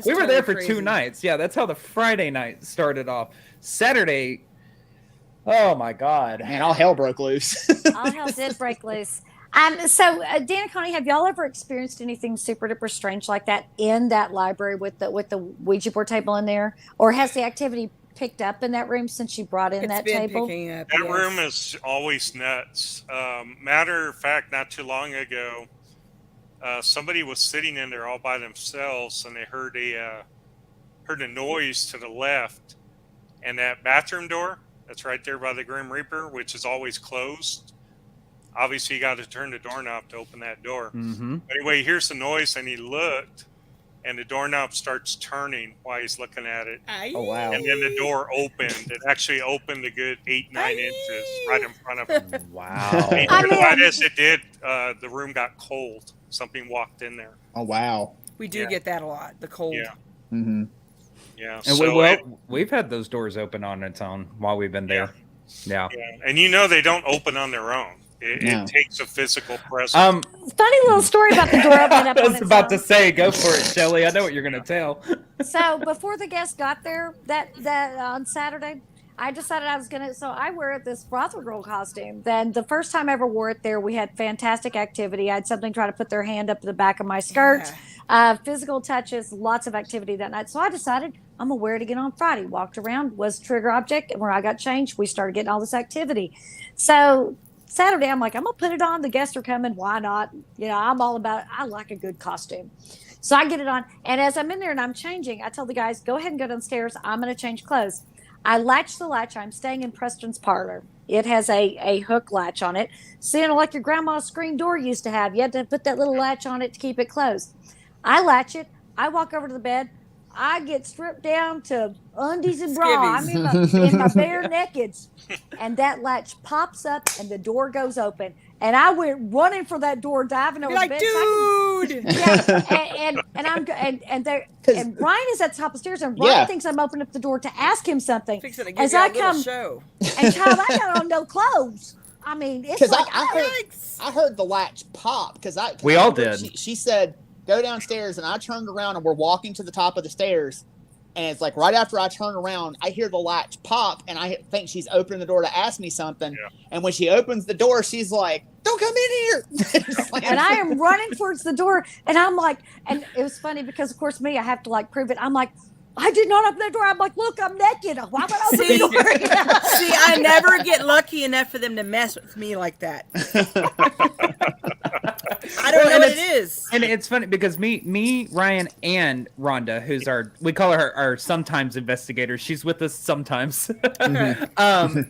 We were there for 2 nights. Yeah, that's how the Friday night started off. Saturday, oh my God. Man, all hell broke loose. All hell did break loose. So, Dan and Connie, have y'all ever experienced anything super duper strange like that in that library with the Ouija board table in there? Or has the activity picked up in that room since you brought in that table? Up, that room is always nuts. Matter of fact, not too long ago, somebody was sitting in there all by themselves, and they heard a noise to the left, and that bathroom door that's right there by the Grim Reaper, which is always closed. Obviously, you got to turn the doorknob to open that door. Anyway, he hears the noise, and he looked, and the doorknob starts turning while he's looking at it. Oh, wow. And then the door opened. It actually opened a good 8-9 inches right in front of him. Wow. And right as it did, the room got cold. Something walked in there. Oh, wow. We do get that a lot, the cold. Yeah. Yeah. And So we've had those doors open on its own while we've been there. Yeah. And they don't open on their own. It takes a physical presence. Funny little story about the door opening up. I was about to say, go for it, Shelly. I know what you're going to tell. So before the guests got there that on Saturday, I decided I was going to, so I wear this brothel girl costume. Then the first time I ever wore it there, we had fantastic activity. I had something try to put their hand up the back of my skirt, physical touches, lots of activity that night. So I decided I'm going to wear it again on Friday. Walked around, was trigger object. And where I got changed, we started getting all this activity. So Saturday, I'm like, I'm going to put it on. The guests are coming. Why not? I'm all about it. I like a good costume. So I get it on. And as I'm in there and I'm changing, I tell the guys, go ahead and go downstairs. I'm going to change clothes. I latch the latch. I'm staying in Preston's parlor. It has a hook latch on it. So, like your grandma's screen door used to have. You had to put that little latch on it to keep it closed. I latch it, I walk over to the bed. I get stripped down to undies and bra. I'm in my bare nakeds. And that latch pops up and the door goes open. And I went running for that door, diving over the bed. Dude! And Brian is at the top of the stairs, and Brian thinks I'm opening up the door to ask him something. As I come, show. And child, I got on no clothes. I mean, it's like I heard the latch pop because we all did. She said, "Go downstairs," and I turned around and we're walking to the top of the stairs, and it's like right after I turn around, I hear the latch pop, and I think she's opening the door to ask me something. Yeah. And when she opens the door, she's like, "Don't come in here!" And I am running towards the door, and I'm like, and it was funny because of course I have to like prove it. I'm like, I did not open the door. I'm like, look, I'm naked. Why would I open the door? See, I never get lucky enough for them to mess with me like that. I don't know what it is. And it's funny because me, Ryan, and Rhonda, who's we call her our sometimes investigator. She's with us sometimes. But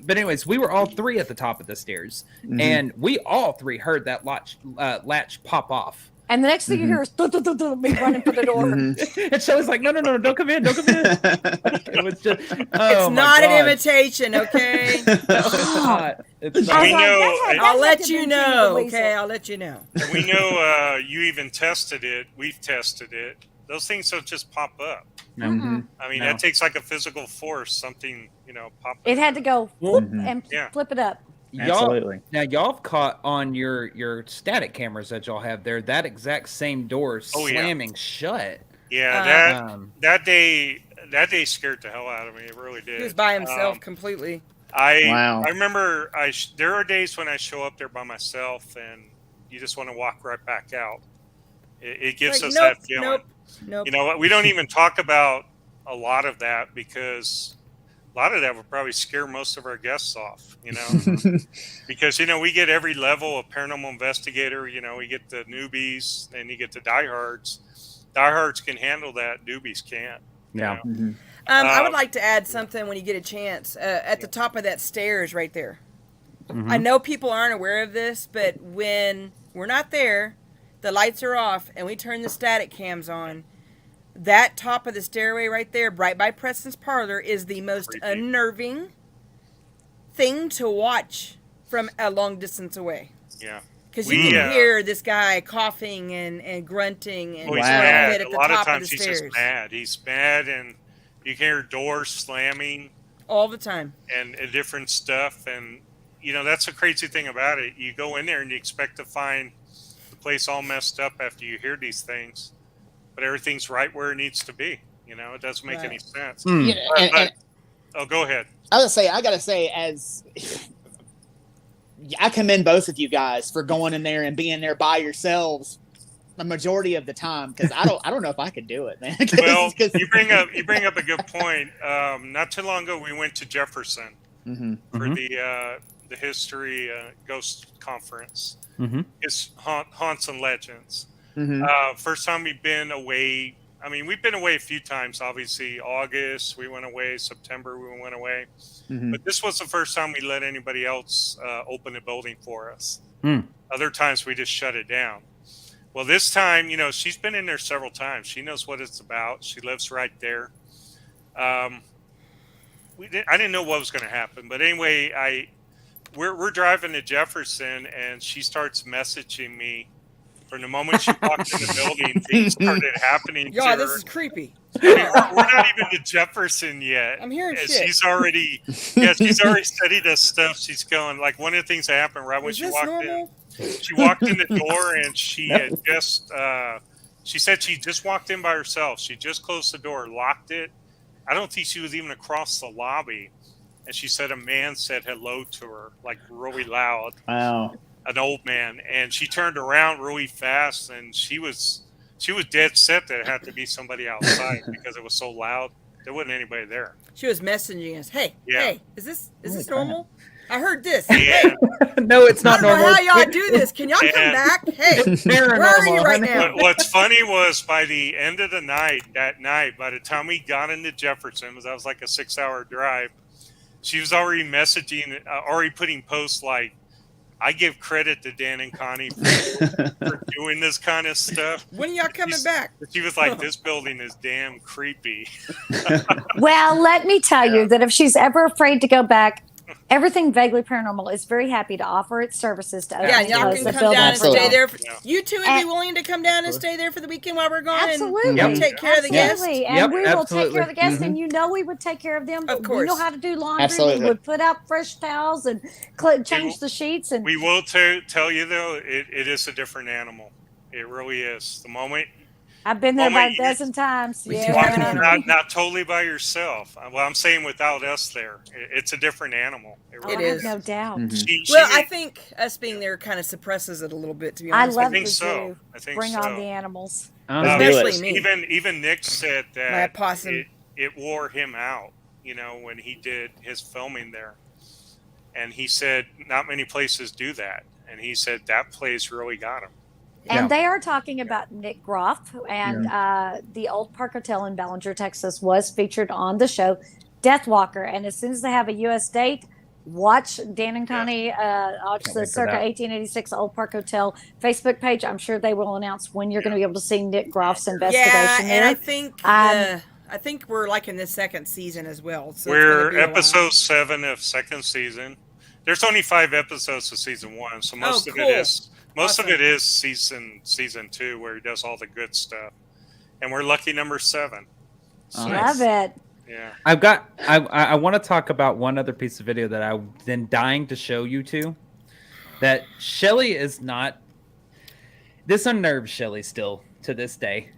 anyways, we were all three at the top of the stairs, and we all three heard that latch pop off. And the next thing you hear is me running for the door. And Shelly's like, no, don't come in, don't come in. It was just, it's not an imitation, okay? It's not. I'll let you know, okay? I'll let you know. We know you even tested it. We've tested it. Those things don't just pop up. Mm-hmm. I mean, that takes like a physical force, something, pop up. It had to go whoop and flip it up. Absolutely. Y'all have caught on your static cameras that y'all have there that exact same door slamming shut. Yeah, that day scared the hell out of me. It really did. He was by himself completely. I remember there are days when I show up there by myself and you just want to walk right back out. It gives us that feeling. Nope. You know what? We don't even talk about a lot of that because a lot of that would probably scare most of our guests off, because, we get every level of paranormal investigator, we get the newbies and you get the diehards. Diehards can handle that. Newbies can't. Yeah. Mm-hmm. I would like to add something when you get a chance at the top of that stairs right there. Mm-hmm. I know people aren't aware of this, but when we're not there, the lights are off and we turn the static cams on, that top of the stairway right there, right by Preston's parlor, is the most unnerving thing to watch from a long distance away. Yeah. Because you can hear this guy coughing and grunting and he's mad. A lot of times he's just mad. He's mad and you can hear doors slamming. All the time. And different stuff. And, that's the crazy thing about it. You go in there and you expect to find the place all messed up after you hear these things. But everything's right where it needs to be. It doesn't make any sense. Go ahead. I gotta say, I commend both of you guys for going in there and being there by yourselves the majority of the time, because I don't know if I could do it, man. Well, you bring up a good point. Not too long ago, we went to Jefferson for the history ghost conference. It's haunts and legends. First time we've been away. I mean, we've been away a few times. Obviously, August we went away. September we went away. But this was the first time we let anybody else open the building for us. Other times we just shut it down. Well, this time, she's been in there several times. She knows what it's about. She lives right there. I didn't know what was going to happen, but anyway, we're driving to Jefferson, and she starts messaging me. From the moment she walked in the building, things started happening. Yeah, this is creepy. We're not even to Jefferson yet. I'm hearing shit. She's already studied us stuff. She's going, like, one of the things that happened right when she walked in. She walked in the door and she had just, she said she just walked in by herself. She just closed the door, locked it. I don't think she was even across the lobby. And she said a man said hello to her, like really loud. Wow. An old man, and she turned around really fast, and she was dead set that it had to be somebody outside because it was so loud. There wasn't anybody there. She was messaging us. Hey, is this normal? I heard this. Yeah. Hey, no, it's not normal. How y'all do this? Can y'all come back? Hey, where are you right now? What's funny was by the end of the night, by the time we got into Jefferson, that was like a 6-hour drive, she was already messaging, already putting posts like, I give credit to Dan and Connie for doing this kind of stuff. When are y'all coming back? She was like, "This building is damn creepy." Well, let me tell you that if she's ever afraid to go back, Everything Vaguely Paranormal is very happy to offer its services to Yeah, others. y'all because can the come building down and is stay gone. there. Yeah. You two would be willing to come down and stay there for the weekend while we're gone? Absolutely. And take care of the guests? Absolutely. And Yep, we will take absolutely. care of the guests, and you know we would take care of them. Of We course. know how to do laundry. Absolutely. We would put out fresh towels and change the sheets. And We will tell you though, it is a different animal. It really is. The moment I've been there about a you- dozen times. We do Yeah. have an animal. not totally by yourself. Well, I'm saying without us there, it's a different animal. Oh, It I is. have no doubt. She Well, may- I think us being there kind of suppresses it a little bit, to be I honest. love I think the so. zoo. I think Bring so. on the animals. Especially me. Even Nick said My that possum. it wore him out, when he did his filming there. And he said not many places do that. And he said that place really got him. And they are talking about Nick Groff, and the Olde Park Hotel in Ballinger, Texas, was featured on the show Death Walker. And as soon as they have a U.S. date, watch Dan and Connie, watch the Circa 1886 Olde Park Hotel Facebook page. I'm sure they will announce when you're going to be able to see Nick Groff's investigation Yeah, there. and I think we're like in the second season as well. So We're it's gonna be a while. episode 7 of second season. There's only 5 episodes of season 1, so most of cool. it is Awesome. season 2 where he does all the good stuff. And we're lucky number 7. So, Love it. yeah. I want to talk about one other piece of video that I've been dying to show you two. That Shelly is not. This unnerves Shelly still to this day.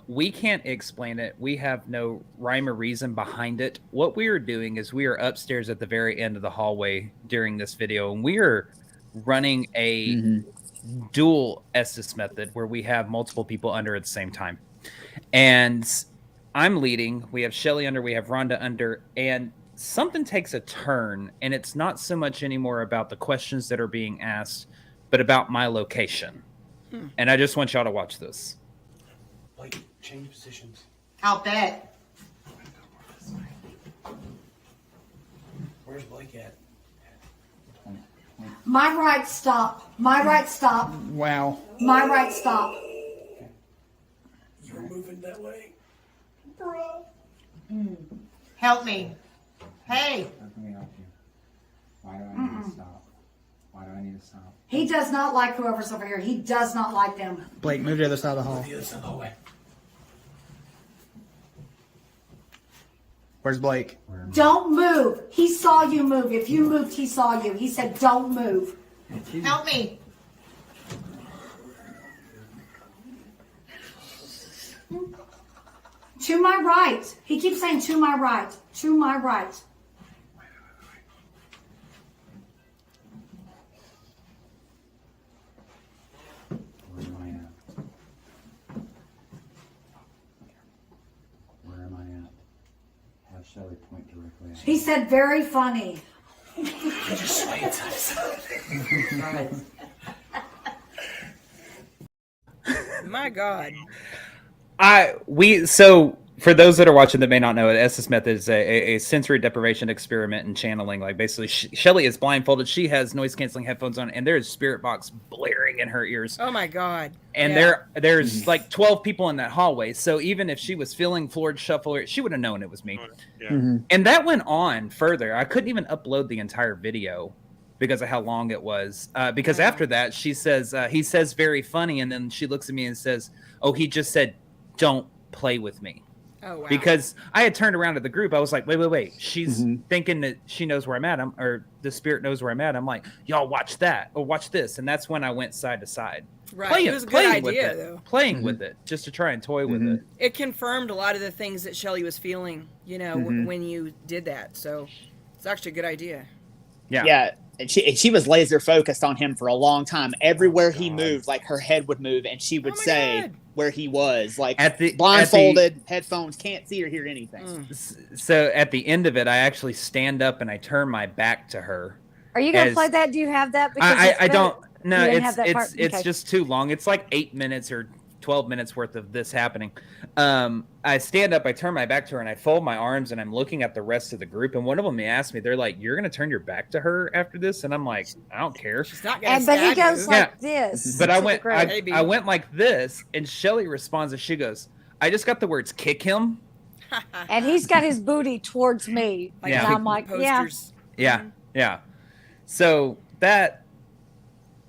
We can't explain it. We have no rhyme or reason behind it. What we are doing is we are upstairs at the very end of the hallway during this video, and we are running a dual Estes method where we have multiple people under at the same time. And I'm leading. We have Shelly under. We have Rhonda under. And something takes a turn, and it's not so much anymore about the questions that are being asked, but about my location. And I just want y'all to watch this. Like, change positions. I'll bet. Where's Blake at? My right stop. My right stop. Wow. My right stop. You were moving that way? Help me. Hey. How can we help you? Why do I need to stop? Why do I need to stop? He does not like whoever's over here. He does not like them. Blake, move to the other side of the hall. The other side of the hallway. Where's Blake? Don't move. He saw you move. If you moved, he saw you. He said, don't move. Help me. To my right. He keeps saying to my right. To my right. Where am I at? Where am I at? Have Shelly point directly at He said, very funny. Just sway inside. My God. So for those that are watching that may not know, the Estes method is a sensory deprivation experiment in channeling. Like basically, Shelly is blindfolded. She has noise canceling headphones on, and there is spirit box blaring in her ears. Oh my God. And Yeah. there's like 12 people in that hallway. So even if she was feeling floored, shuffle, she would have known it was me. Yeah. And that went on further. I couldn't even upload the entire video because of how long it was. Because after that, she says, he says very funny. And then she looks at me and says, oh, he just said, don't play with me. Oh wow. Because I had turned around to the group. I was like, wait. She's thinking that she knows where I'm at. Or the spirit knows where I'm at. I'm like, y'all watch that or watch this. And that's when I went side to side. Right. It was a good idea, though. Playing with it just to try and toy with it. It confirmed a lot of the things that Shelly was feeling, when you did that. So it's actually a good idea. Yeah. And she was laser focused on him for a long time. Everywhere he moved, like her head would move, and she would say God. where he was, like At blindfolded, headphones, can't see or hear anything. So at the end of it, I actually stand up and I turn my back to her. Are you going to As- play that? Do you have that? I it's don't. No, you didn't it's have that part? it's Okay. just too long. It's like 8 minutes or 12 minutes worth of this happening. I stand up, I turn my back to her, and I fold my arms, and I'm looking at the rest of the group. And one of them asked me, they're like, "You're gonna turn your back to her after this?" And I'm like, "I don't care." She's not gonna. But he stab goes you. like this. But I to the went, group. I went like this, and Shelly responds, and she goes, "I just got the words kick him." And he's got his booty towards me. Like Yeah. And I'm like, yeah. posters. Yeah. So that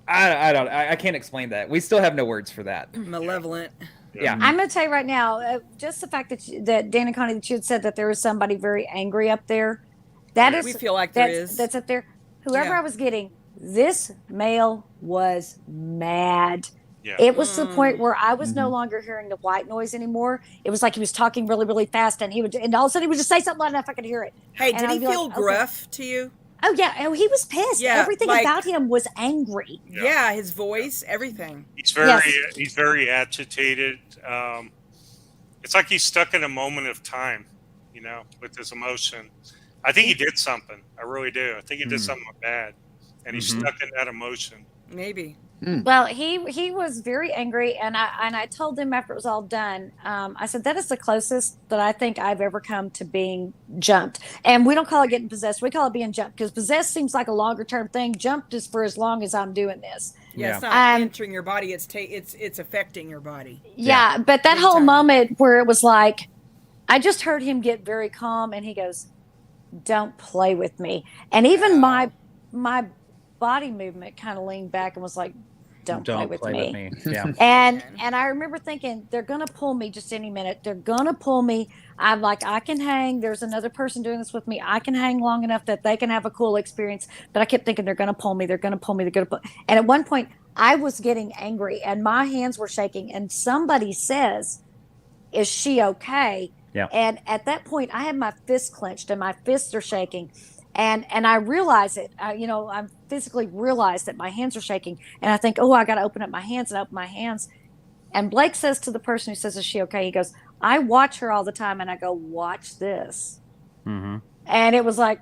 I can't explain that. We still have no words for that. Malevolent. Yeah. I'm going to tell you right now, just the fact that Dan and Connie, that you had said that there was somebody very angry up there. We feel like there is. That's up there. Whoever I was getting, this male was mad. Yeah. It was to the point where I was no longer hearing the white noise anymore. It was like he was talking really, really fast, and all of a sudden he would just say something loud enough I could hear it. Hey, And did he I'd be like, feel okay. gruff to you? Oh yeah, oh, he was pissed. Yeah, Everything like- about him was angry. Yeah, his voice, everything. He's very agitated. It's like he's stuck in a moment of time, with his emotion. I think he did something. I really do. I think he did something bad, and he's stuck in that emotion. Maybe. Well, he was very angry, and I told him after it was all done, I said, that is the closest that I think I've ever come to being jumped. And we don't call it getting possessed. We call it being jumped, because possessed seems like a longer term thing. Jumped is for as long as I'm doing this. Yeah, it's not entering your body. It's affecting your body. Yeah, but that Big whole time. moment where it was like, I just heard him get very calm, and he goes, "Don't play with me." And even my body movement kind of leaned back and was like, don't play with me. Yeah. And I remember thinking, they're gonna pull me just any minute. They're gonna pull me. I'm like, I can hang. There's another person doing this with me. I can hang long enough that they can have a cool experience. But I kept thinking, they're gonna pull me. They're gonna pull me. They're gonna pull. And at one point, I was getting angry, and my hands were shaking. And somebody says, "Is she okay?" Yeah. And at that point, I had my fists clenched, and my fists are shaking. And I realize it, I physically realize that my hands are shaking, and I think, oh, I got to open up my hands, and open my hands. And Blake says to the person who says, "Is she okay?" He goes, "I watch her all the time," and I go, "Watch this." Mm-hmm. And it was like,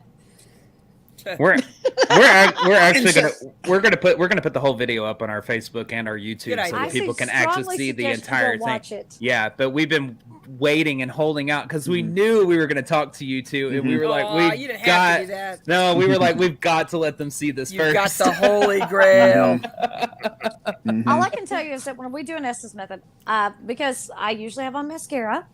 we're actually gonna put the whole video up on our Facebook and our YouTube so that people can actually see the entire thing. Watch it. Yeah, but we've been waiting and holding out because we knew we were going to talk to you two, and we were like, you didn't have to do that. No, we were like, we've got to let them see this You first. got the holy grail. all I can tell you is that when we do an Estes method, because I usually have on mascara,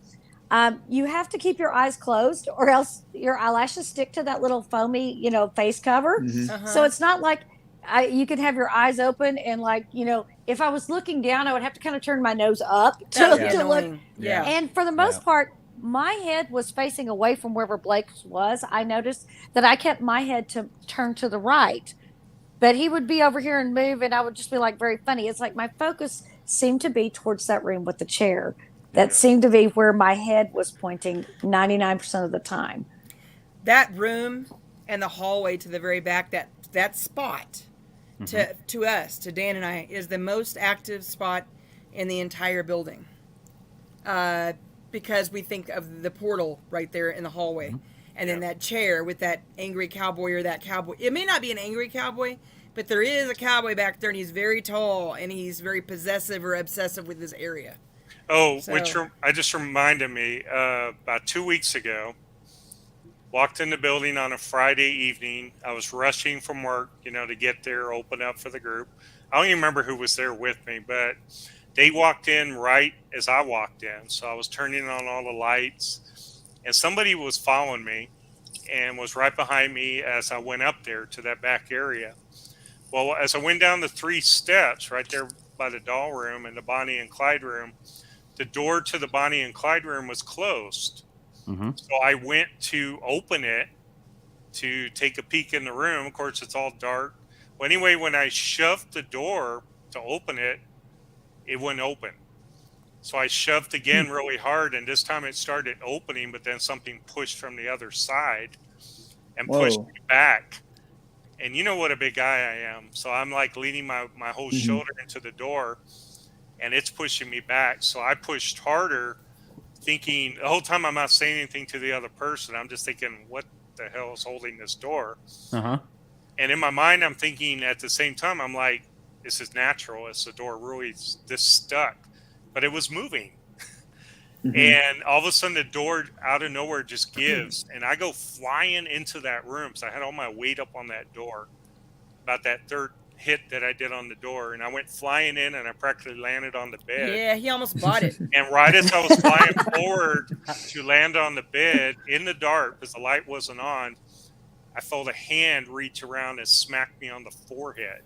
you have to keep your eyes closed, or else your eyelashes stick to that little foamy, face cover. So it's not like you could have your eyes open, and if I was looking down, I would have to kind of turn my nose up to look. Yeah. And for the most part, my head was facing away from wherever Blake was. I noticed that I kept my head to turn to the right, but he would be over here and move, and I would just be like, very funny. It's like my focus seemed to be towards that room with the chair. That seemed to be where my head was pointing 99% of the time. That room and the hallway to the very back, that spot to us, to Dan and I, is the most active spot in the entire building. Because we think of the portal right there in the hallway. And then that chair with that angry cowboy, or that cowboy. It may not be an angry cowboy, but there is a cowboy back there, and he's very tall, and he's very possessive or obsessive with this area. Oh, which I just reminded me, about 2 weeks ago, walked in the building on a Friday evening. I was rushing from work, to get there, open up for the group. I don't even remember who was there with me, but they walked in right as I walked in. So I was turning on all the lights, and somebody was following me and was right behind me as I went up there to that back area. Well, as I went down the 3 steps right there by the doll room and the Bonnie and Clyde room, the door to the Bonnie and Clyde room was closed. So I went to open it to take a peek in the room. Of course, it's all dark. Well, anyway, when I shoved the door to open it, it wouldn't open. So I shoved again really hard, and this time it started opening, but then something pushed from the other side and pushed me back. And you know what a big guy I am. So I'm like leaning my whole shoulder into the door, and it's pushing me back. So I pushed harder, thinking the whole time I'm not saying anything to the other person. I'm just thinking, what the hell is holding this door? And in my mind, I'm thinking at the same time, I'm like, this is natural. Is the door really this stuck? but it was moving. And all of a sudden the door out of nowhere just gives, and I go flying into that room. So I had all my weight up on that door, about that third hit that I did on the door, and I went flying in, and I practically landed on the bed. Yeah, he almost bought it. And right as I was flying forward to land on the bed in the dark, because the light wasn't on, I felt a hand reach around and smack me on the forehead.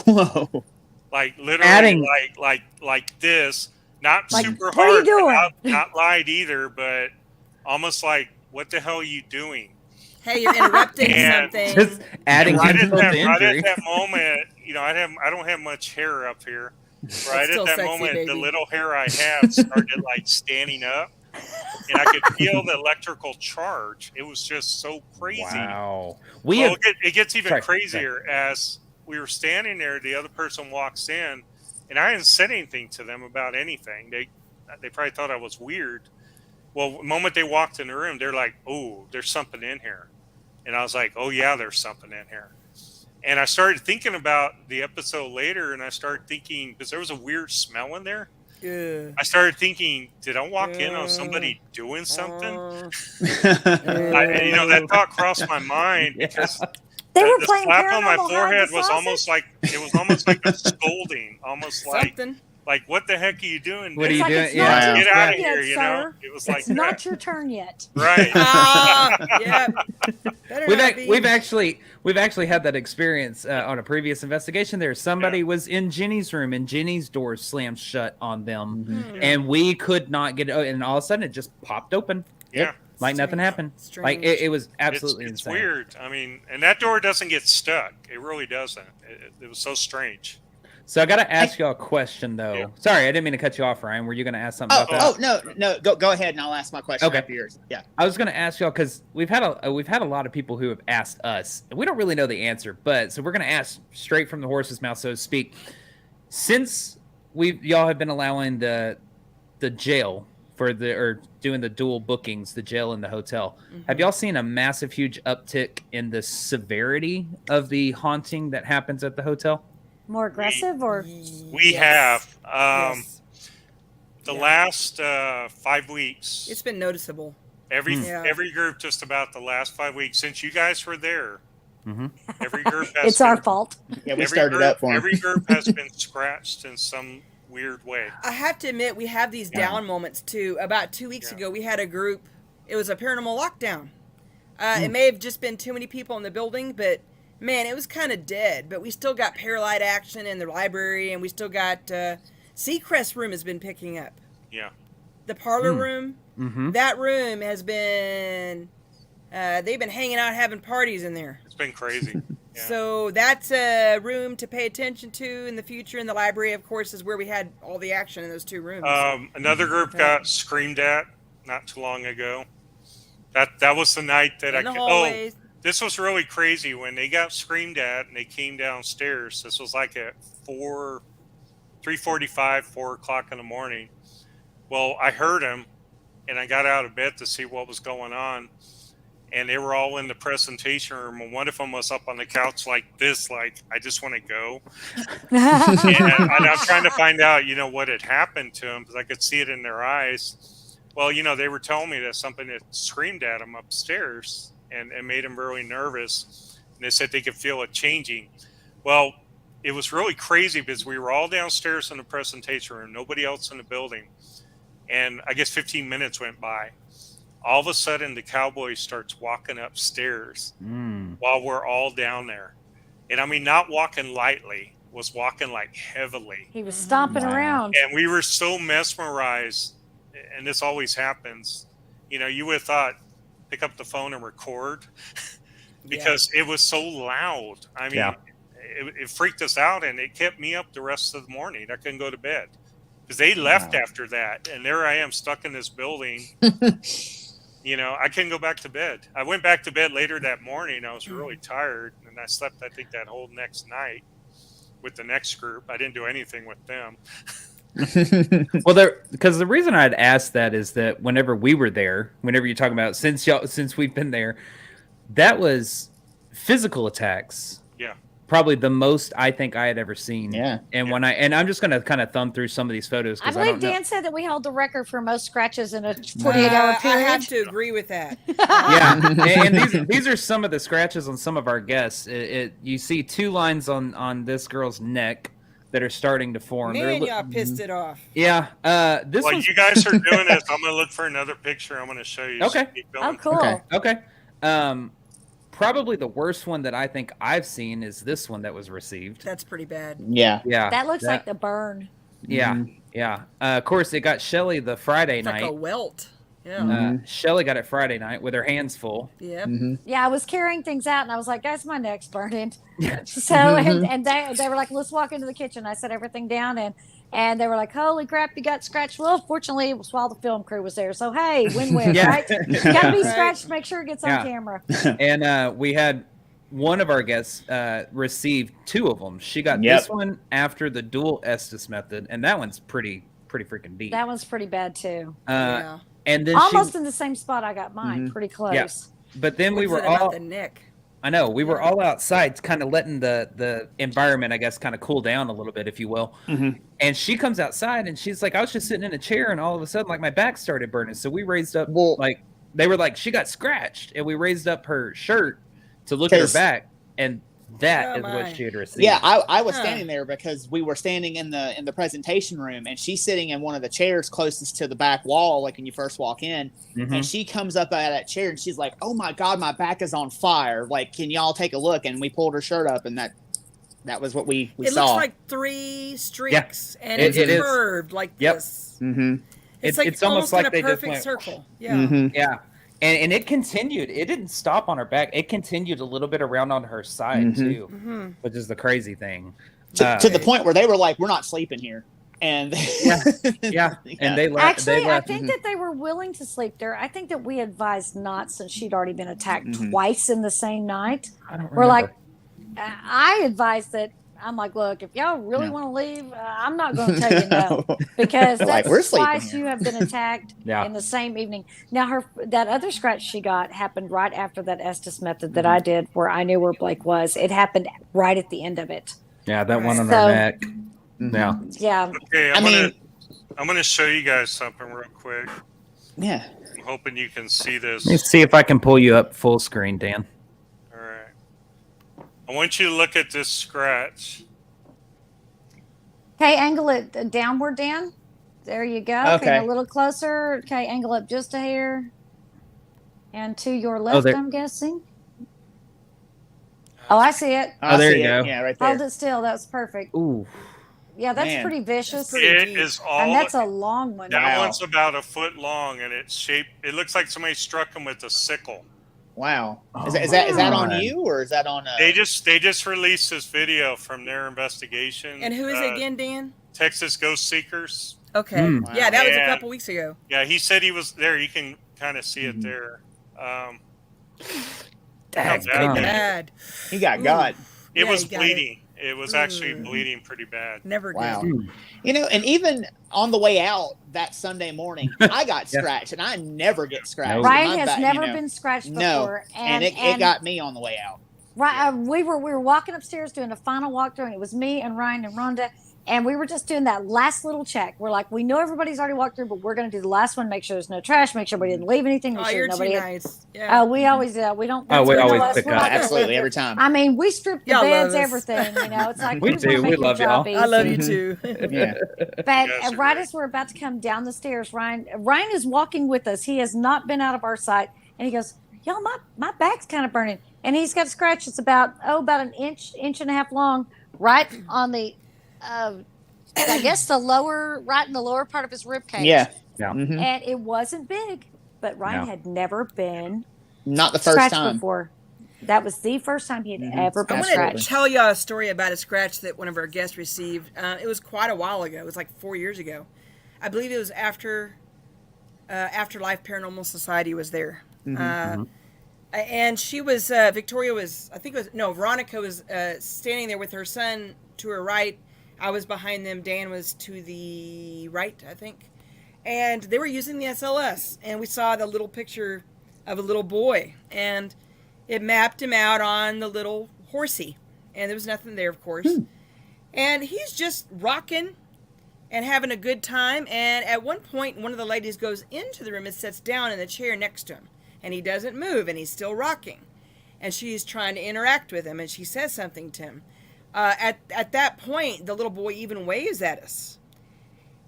Whoa. Like literally, like this. Not Like, super what are you hard, doing? but not light either, but almost like, what the hell are you doing? Hey, you're interrupting And something. Just adding Right at, insult that, to right injury. at that moment, you know, I don't have much hair up here. Right at still that sexy, moment, the baby. little hair I have started like standing up, and I could feel the electrical charge. It was just so crazy. Wow. It gets even Sorry, crazier as we were standing there. The other person walks in, and I hadn't said anything to them about anything. They probably thought I was weird. Well, the moment they walked in the room, they're like, "Oh, there's something in here," and I was like, "Oh yeah, there's something in here." And I started thinking about the episode later, and I started thinking, because there was a weird smell in there. Yeah. I started thinking, did I walk in on somebody doing something? That thought crossed my mind because They were the playing slap on my Paranormal Hide forehead the was almost Sausage? like a scolding, almost Something. like what the heck are you doing? What are dude? you Like, doing? it's Yeah. not your Get out of turn here, yet, you know? sir. It was like It's not that. your turn yet. Right. Yeah. Better not be. We've actually had that experience on a previous investigation. There, somebody was in Jenny's room, and Jenny's door slammed shut on them, and we could not get it. And all of a sudden, it just popped open. Yeah. Like nothing happened. Strange. Like it was absolutely It's insane. weird. I mean, and that door doesn't get stuck. It really doesn't. It was so strange. So I got to ask y'all a question, though. Yeah. Sorry, I didn't mean to cut you off, Ryan. Were you going to ask something about that? No. Go ahead, and I'll ask my question Okay. after yours. Yeah. I was going to ask y'all because we've had a lot of people who have asked us, and we don't really know the answer, but so we're going to ask straight from the horse's mouth, so to speak. Since y'all have been allowing the jail or doing the dual bookings, the jail and the hotel, have y'all seen a massive, huge uptick in the severity of the haunting that happens at the hotel? More aggressive or We have. Yes. The last 5 weeks, It's been noticeable. every group just about the last 5 weeks since you guys were there. Mhm. Every group has it's our fault. Yeah, we every started group, up for him. Every group has been scratched in some weird way. I have to admit, we have these down moments too. About 2 weeks ago, we had a group. It was a paranormal lockdown. It may have just been too many people in the building, but man, it was kind of dead. But we still got Paralight action in the library, and we still got Seacrest room has been picking up. Yeah. The parlor room, Mm-hmm. that room has been. They've been hanging out, having parties in there. It's been crazy. Yeah. So that's a room to pay attention to in the future. And the library, of course, is where we had all the action in those two rooms. Another group got screamed at not too long ago. That was the night that in the oh, hallways. this was really crazy when they got screamed at and they came downstairs. This was like at 3:45, 4 o'clock in the morning. Well, I heard them, and I got out of bed to see what was going on. And they were all in the presentation room, and one of them was up on the couch like this, like, I just want to go. And I'm trying to find out, what had happened to them, because I could see it in their eyes. Well, they were telling me that something had screamed at them upstairs and made them really nervous. And they said they could feel it changing. Well, it was really crazy because we were all downstairs in the presentation room, nobody else in the building. And I guess 15 minutes went by. All of a sudden, the cowboy starts walking upstairs while we're all down there. And I mean, not walking lightly, was walking like heavily. He was stomping around. And we were so mesmerized, and this always happens. You would have thought, pick up the phone and record because it was so loud. I mean, it freaked us out, and it kept me up the rest of the morning. I couldn't go to bed because they left after that. And there I am stuck in this building. I couldn't go back to bed. I went back to bed later that morning. I was really tired, and I slept, I think, that whole next night with the next group. I didn't do anything with them. Well, because the reason I'd asked that is that whenever we were there, whenever you're talking about since we've been there, that was physical attacks. Yeah. probably the most I think I had ever seen. Yeah. And when I'm just gonna kind of thumb through some of these photos I because believe don't know. Dan said that we held the record for most scratches in a 48-hour I period. have to agree with that. Yeah, and these are some of the scratches on some of our guests. You see 2 lines on this girl's neck that are starting to form. Man, y'all pissed it off. Yeah. This While one's you guys are doing this, I'm gonna look for another picture. I'm gonna show you. Okay. So keep Oh, going. cool. okay. Probably the worst one that I think I've seen is this one that was received. That's pretty bad. Yeah. Yeah. That looks like the burn. Yeah. Yeah. Of course, it got Shelly the Friday It's night. like a welt. Yeah. Shelly got it Friday night with her hands full. Yep. Yeah, I was carrying things out, and I was like, "Guys, my neck's burning." So, and they were like, "Let's walk into the kitchen." I set everything down, and they were like, "Holy crap, you got scratched!" Well, fortunately, it was while the film crew was there, so hey, win-win, Yeah. right? You gotta be Right. scratched. Make sure it gets on camera. And we had one of our guests received 2 of them. She got Yep. this one after the dual Estes method, and that one's pretty freaking deep. That one's pretty bad too. Yeah. And then Almost in the same spot I got mine. Pretty close. Yeah. But then we What's were it about all the neck. I know we were all outside, kind of letting the environment, I guess, kind of cool down a little bit, if you will. And she comes outside and she's like, I was just sitting in a chair, and all of a sudden, like, my back started burning. So we raised up, like, they were like, she got scratched, and we raised up her shirt to look at her back, and that is what she had received. Yeah, I was standing there because we were standing in the presentation room, and she's sitting in one of the chairs closest to the back wall, like when you first walk in. And she comes up out of that chair and she's like, "Oh my God, my back is on fire! Like, can y'all take a look?" And we pulled her shirt up, and that was what we It saw. looks like 3 streaks, and it's it is. curved like this. It's like It's almost in like a they just perfect went- circle. Yeah. Yeah. And it continued. It didn't stop on her back. It continued a little bit around on her side too, which is the crazy thing. To the point where they were like, "We're not sleeping here," and yeah. And they left. Actually, they left. I think that they were willing to sleep there. I think that we advised not, since she'd already been attacked twice in the same night. I don't We're remember. like, I advised that. I'm like, look, if y'all really want to leave, I'm not going to tell you no, because Like, that's we're sleeping twice here. you have been attacked in the same evening. Now, that other scratch she got happened right after that Estes method that I did, where I knew where Blake was. It happened right at the end of it. Yeah, that one on So- her neck. Yeah. Yeah. Okay, I I'm gonna show you guys something real quick. yeah. I'm hoping you can see this. Let me see if I can pull you up full screen, Dan. All right. I want you to look at this scratch. Okay, angle it downward, Dan. There you go. Okay. A little closer. Okay, angle up just a hair. And to your left, there- I'm guessing. Oh, I see it. I there see you it. go. Yeah, right there. Hold it still. That's perfect. Ooh. Yeah, that's Man. pretty vicious. pretty It deep. is all. And that's a long one. that Wow. one's about a foot long, and it's shaped. It looks like somebody struck him with a sickle. Wow. Is that on man. you, or is that on? They just released this video from their investigation. And who is it again, Dan? Texas Ghost Seekers. Okay. Mm. Yeah, that was a And- couple weeks ago. Yeah, he said he was there. You can kind of see it there. Dang, How bad. Bad. He got Ooh. got. It Yeah, was you got bleeding. It was actually Mm. bleeding pretty bad. Never Wow. good. You know, and even on the way out that Sunday morning, I got scratched, and I never get scratched. Ryan My has back, never you know. been scratched No, before. and it got me on the way out. Right, we were walking upstairs doing a final walkthrough, and it was me and Ryan and Rhonda, and we were just doing that last little check. We're like, we know everybody's already walked through, but we're going to do the last one, make sure there's no trash, make sure we didn't leave anything, make Oh, sure you're too nobody. nice. Yeah. We always do that. We don't. Oh, we that's always us. pick We're up. not gonna Absolutely, flip every it. time. I mean, we strip the Y'all love beds, us. everything. You know, it's like We just wanna do. We make your love job y'all. I love you easy. too. Yeah. But Yes, you're right right. as we're about to come down the stairs, Ryan is walking with us. He has not been out of our sight, and he goes, "Y'all, my back's kind of burning." And he's got a scratch. It's about an inch and a half long, right on the, I guess right in the lower part of his rib cage. Yeah. Yeah. Mhm. And it wasn't big, but Ryan No. had never been Not the first scratched time. before. That was the first time he had ever been I want Absolutely. to scratched. tell y'all a story about a scratch that one of our guests received. It was quite a while ago. It was like 4 years ago. I believe it was after Life Paranormal Society was there. And she was, Veronica was standing there with her son to her right. I was behind them. Dan was to the right, I think. And they were using the SLS. And we saw the little picture of a little boy. And it mapped him out on the little horsey. and there was nothing there, of course. And he's just rocking and having a good time. And at one point, one of the ladies goes into the room and sits down in the chair next to him. And he doesn't move, and he's still rocking. And she's trying to interact with him, and she says something to him. At that point, the little boy even waves at us.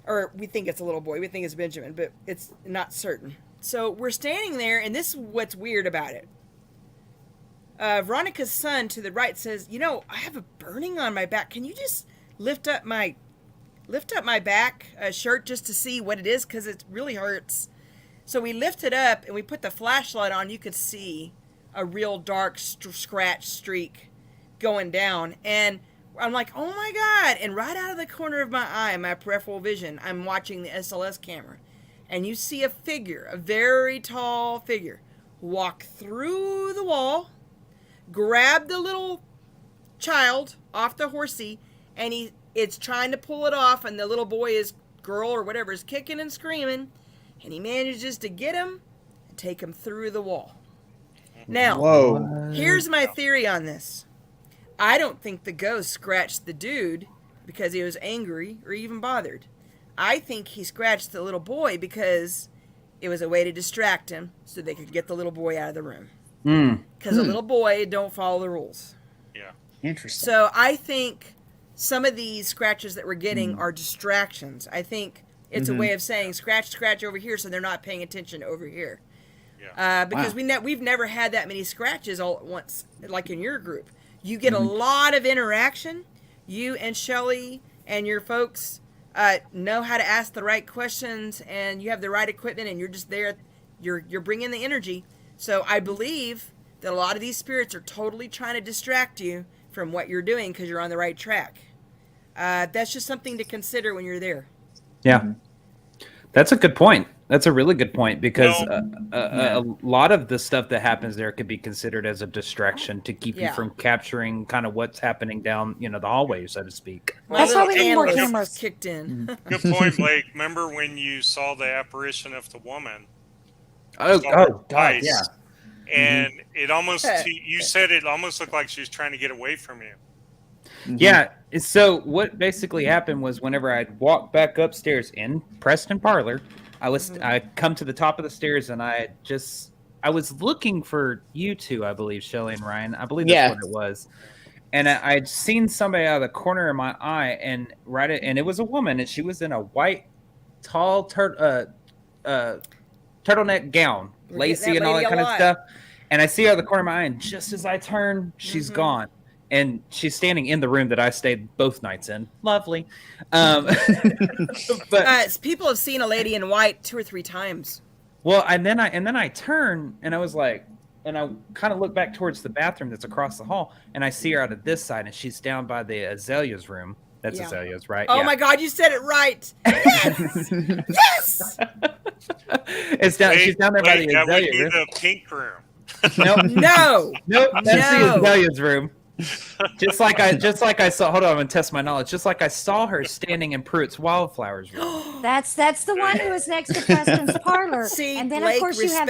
Or we think it's a little boy. We think it's Benjamin, but it's not certain. So we're standing there, and this is what's weird about it. Veronica's son to the right says, I have a burning on my back. Can you just lift up my back shirt just to see what it is? Because it really hurts. So we lift it up, and we put the flashlight on. You could see a real dark scratch streak going down. And I'm like, oh my God. And right out of the corner of my eye, my peripheral vision, I'm watching the SLS camera. And you see a figure, a very tall figure, walk through the wall, grab the little child off the horsey, and it's trying to pull it off, and the little boy, girl or whatever, is kicking and screaming, and he manages to get him and take him through the wall. Now, here's my theory on this. I don't think the ghost scratched the dude because he was angry or even bothered. I think he scratched the little boy because it was a way to distract him so they could get the little boy out of the room. Because the little boy don't follow the rules. Yeah. Interesting. So I think some of these scratches that we're getting are distractions. I think it's a way of saying scratch over here so they're not paying attention over here. Yeah. Because we've never had that many scratches all at once, like in your group. You get a lot of interaction. You and Shelley and your folks know how to ask the right questions, and you have the right equipment, and you're just there. You're bringing the energy. So I believe that a lot of these spirits are totally trying to distract you from what you're doing because you're on the right track. That's just something to consider when you're there. Yeah. That's a good point. That's a really good point because a lot of the stuff that happens there could be considered as a distraction to keep you from capturing kind of what's happening down, the hallway, so to speak. That's why we need more cameras. Kicked in. Good point, Blake. Remember when you saw the apparition of the woman? Oh God, yeah. And it almost, you said it almost looked like she was trying to get away from you. Yeah. So what basically happened was whenever I walked back upstairs in Preston Parlor, I come to the top of the stairs and I was looking for you two, I believe, Shelley and Ryan. I believe that's what it was. And I'd seen somebody out of the corner of my eye, and it was a woman, and she was in a white, tall turtleneck gown, lacy and all that kind of stuff. And I see her out of the corner of my eye, and just as I turn, she's gone. And she's standing in the room that I stayed both nights in. Lovely. But people have seen a lady in white 2 or 3 times. Well, and then I turn, and I was like, and I kind of look back towards the bathroom that's across the hall, and I see her out of this side, and she's down by the Azalea's room. That's Azalea's, right? Oh my God, you said it right. Yes. Yes. It's down. She's down there by the Azalea room. The pink room. Nope. That's the Azalea's room. Just like I saw. Hold on, I'm gonna test my knowledge. Just like I saw her standing in Pruitt's Wildflowers room. That's the one who was next to Preston's parlor. See, and then Blake of course you have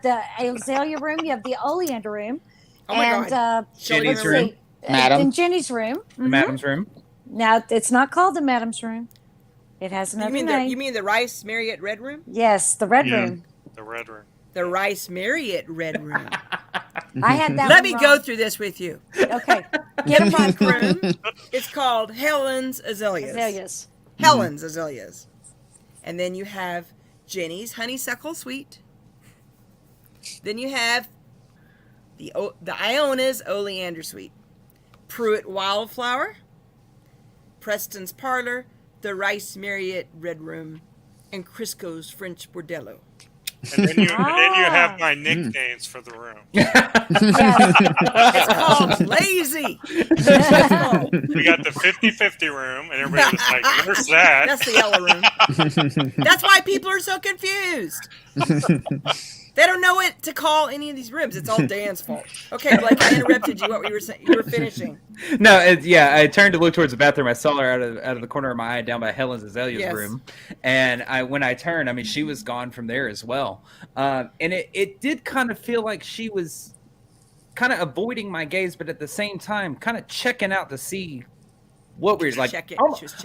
the Azalea room, you have the Oleander room, Jenny's room, and Jenny's room, Madam's room. Now it's not called the Madam's room. It has another name. You mean the Rice Marriott Red Room? Yes, the Red Room. The Red Room. The Rice Marriott Red Room. I had that. Let me go through this with you. Okay. Get a pink room. It's called Helen's Azaleas. Helen's Azaleas. And then you have Jenny's Honeysuckle Suite. Then you have the Iona's Oleander Suite. Pruitt Wildflower. Preston's Parlor. The Rice Marriott Red Room. And Crisco's French Bordello. And then you have my nicknames for the room. It's called Lazy. We got the 50-50 room, and everybody was like, where's that? That's the yellow room. That's why people are so confused. They don't know what to call any of these rooms. It's all Dan's fault. Okay, Blake, I interrupted you. What were you saying? You were finishing. No, I turned to look towards the bathroom. I saw her out of the corner of my eye down by Helen's Azalea's room. And when I turned, she was gone from there as well. And it did kind of feel like she was kind of avoiding my gaze, but at the same time, kind of checking out to see what we're like.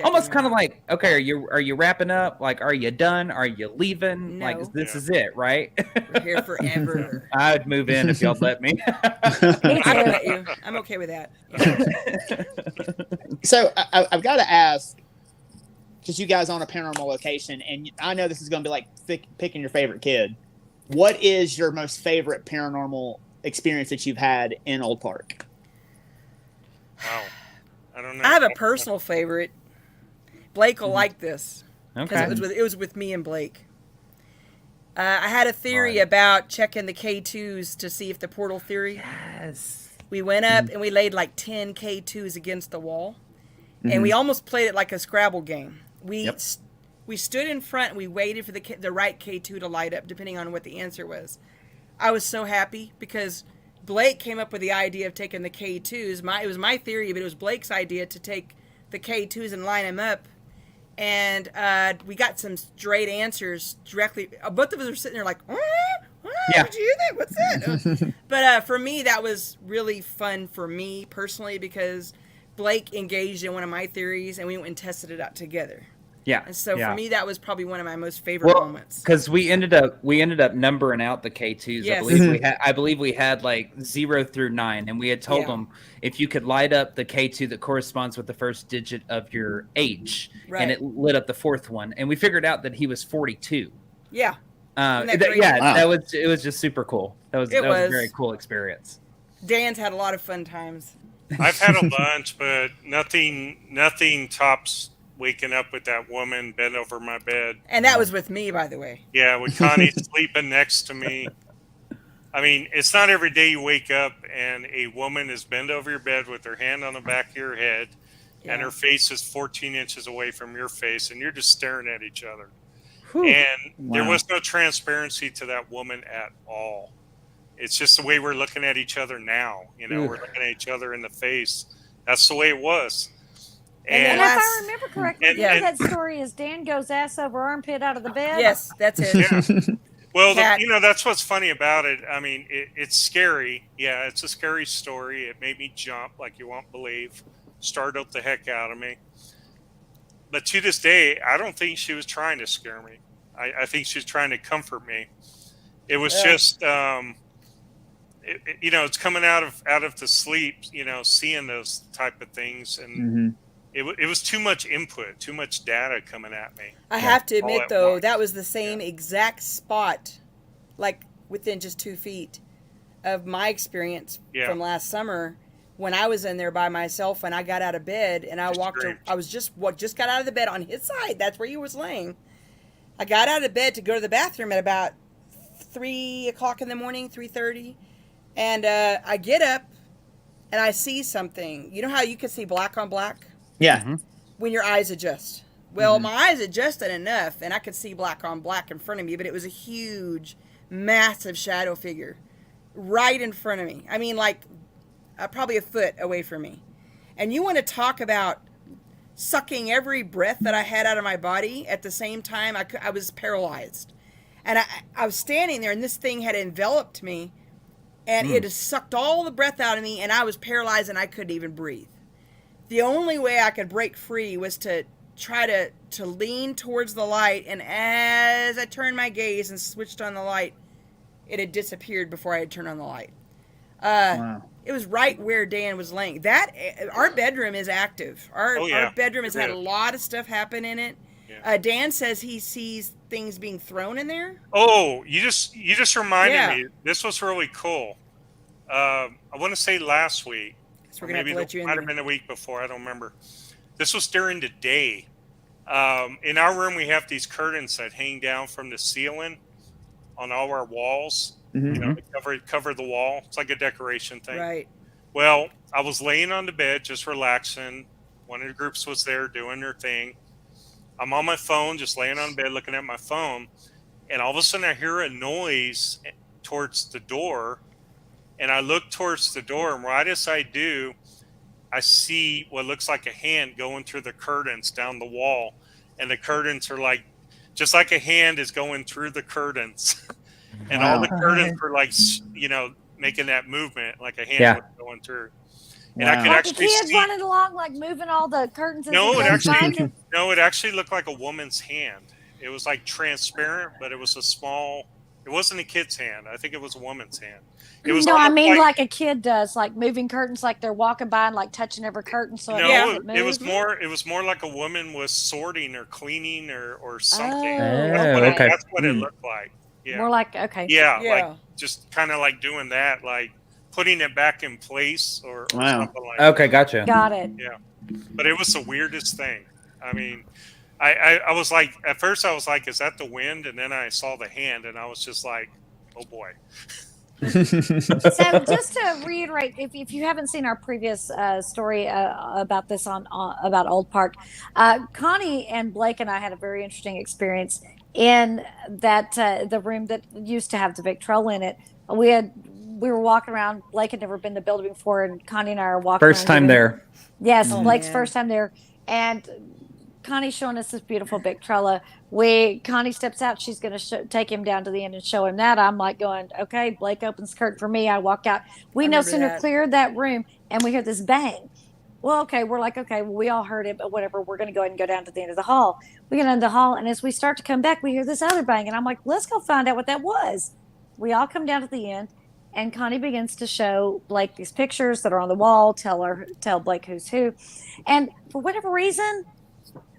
Almost kind of like, okay, are you wrapping up? Like, are you done? Are you leaving? No. Like, this is it, right? We're here forever. I'd move in if y'all let me. I don't let you. I'm okay with that. Yeah. So I've got to ask, because you guys on a paranormal location, and I know this is going to be like picking your favorite kid. What is your most favorite paranormal experience that you've had in Olde Park? Wow. I don't know. I have a personal favorite. Blake will like this. Okay. Because it was with me and Blake. I had a theory about checking the K2s to see if the portal theory. Yes. We went up and we laid like 10 K2s against the wall. And we almost played it like a Scrabble game. We stood in front and we waited for the right K2 to light up, depending on what the answer was. I was so happy because Blake came up with the idea of taking the K2s. It was my theory, but it was Blake's idea to take the K2s and line them up. And we got some straight answers directly. Both of us were sitting there like, What'd you think? What's that? But for me, that was really fun for me personally because Blake engaged in one of my theories and we went and tested it out together. Yeah. And so for me, that was probably one of my most favorite moments. Because we ended up numbering out the K2s. Yes. I believe we had like 0 through 9, and we had told them if you could light up the K2 that corresponds with the first digit of your H, and it lit up the fourth one, and we figured out that he was 42. Yeah. It was just super cool. That was a very cool experience. Dan's had a lot of fun times. I've had a bunch, but nothing tops waking up with that woman bent over my bed. And that was with me, by the way. Yeah, with Connie sleeping next to me. I mean, it's not every day you wake up and a woman is bent over your bed with her hand on the back of your head and her face is 14 inches away from your face and you're just staring at each other. Whew. And there was no transparency to that woman at all. It's just the way we're looking at each other now. You know, we're looking at each other in the face. That's the way it was. And if I remember correctly, that story is Dan goes ass over armpit out of the bed. Yes, that's it. Yeah. Well, that's what's funny about it. I mean, it's scary. Yeah, it's a scary story. It made me jump like you won't believe. Startled the heck out of me. But to this day, I don't think she was trying to scare me. I think she was trying to comfort me. It was just, it's coming out of the sleep, seeing those type of things. And it was too much input, too much data coming at me. I have to admit, though, that was the same exact spot, like within just 2 feet of my experience from last summer when I was in there by myself and I got out of bed and I just got out of the bed on his side. That's where he was laying. I got out of bed to go to the bathroom at about 3 o'clock in the morning, 3:30. And I get up and I see something. You know how you can see black on black? Yeah. When your eyes adjust. Well, my eyes adjusted enough and I could see black on black in front of me, but it was a huge, massive shadow figure right in front of me. I mean, like probably a foot away from me. And you want to talk about sucking every breath that I had out of my body at the same time. I was paralyzed. And I was standing there and this thing had enveloped me and it just sucked all the breath out of me and I was paralyzed and I couldn't even breathe. The only way I could break free was to try to lean towards the light, and as I turned my gaze and switched on the light, it had disappeared before I had turned on the light. It was right where Dan was laying. Our bedroom is active. Our bedroom has had a lot of stuff happen in it. Yeah. Dan says he sees things being thrown in there. Oh, you just reminded me. This was really cool. I want to say last week. So we're maybe it might have been a week before. I don't remember. This was during the day. In our room, we have these curtains that hang down from the ceiling on all our walls. To cover the wall. It's like a decoration thing. Right. Well, I was laying on the bed, just relaxing. One of the groups was there doing their thing. I'm on my phone, just laying on bed, looking at my phone, and all of a sudden I hear a noise towards the door. And I look towards the door, and right as I do, I see what looks like a hand going through the curtains down the wall. And the curtains are just like a hand is going through the curtains. And all the curtains were making that movement like a hand was going through. And I could Like a actually kid see. running along, like moving all the curtains. As No, he it goes by actually you? no, it actually looked like a woman's hand. It was like transparent, but it was a small. It wasn't a kid's hand. I think it was a woman's hand. It was No, I almost mean like a kid does, like moving curtains, like they're walking by and like touching every curtain. So it was more like a woman was sorting or cleaning or something. okay. That's what it looked like. Yeah. More like okay. Yeah, like just kind of like doing that, like putting it back in place or something like that. Okay, gotcha. Got it. Yeah, but it was the weirdest thing. I mean, I was like, at first I was like, is that the wind? And then I saw the hand, and I was just like, oh boy. So just to reiterate, if you haven't seen our previous story about this on about Olde Park, Connie and Blake and I had a very interesting experience in that the room that used to have the Victrola in it. We were walking around. Blake had never been to the building before, and Connie and I are walking. First time there. Yes, Blake's first time there, and Connie's showing us this beautiful Victrola. Connie steps out. She's going to take him down to the end and show him that. I'm like going, okay. Blake opens the curtain for me. I walk out. We no sooner cleared that room, and we hear this bang. Well, okay. We're like, okay. Well, we all heard it, but whatever. We're going to go ahead and go down to the end of the hall. We get into the hall, and as we start to come back, we hear this other bang, and I'm like, let's go find out what that was. We all come down to the end, and Connie begins to show Blake these pictures that are on the wall. Tell Blake who's who, and for whatever reason,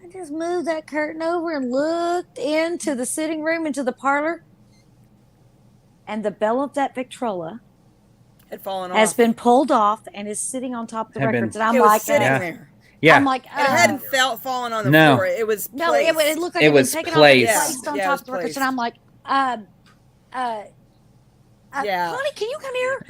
I just moved that curtain over and looked into the sitting room, into the parlor, and the bell of that Victrola had fallen has off. been pulled off and is sitting on top of the records. And I'm it like, was sitting there. Yeah. I'm like, it hadn't fallen on the floor. It was placed. No, it looked like it it was taken placed. off and placed on top of the records. And I'm like, Connie, can you come here?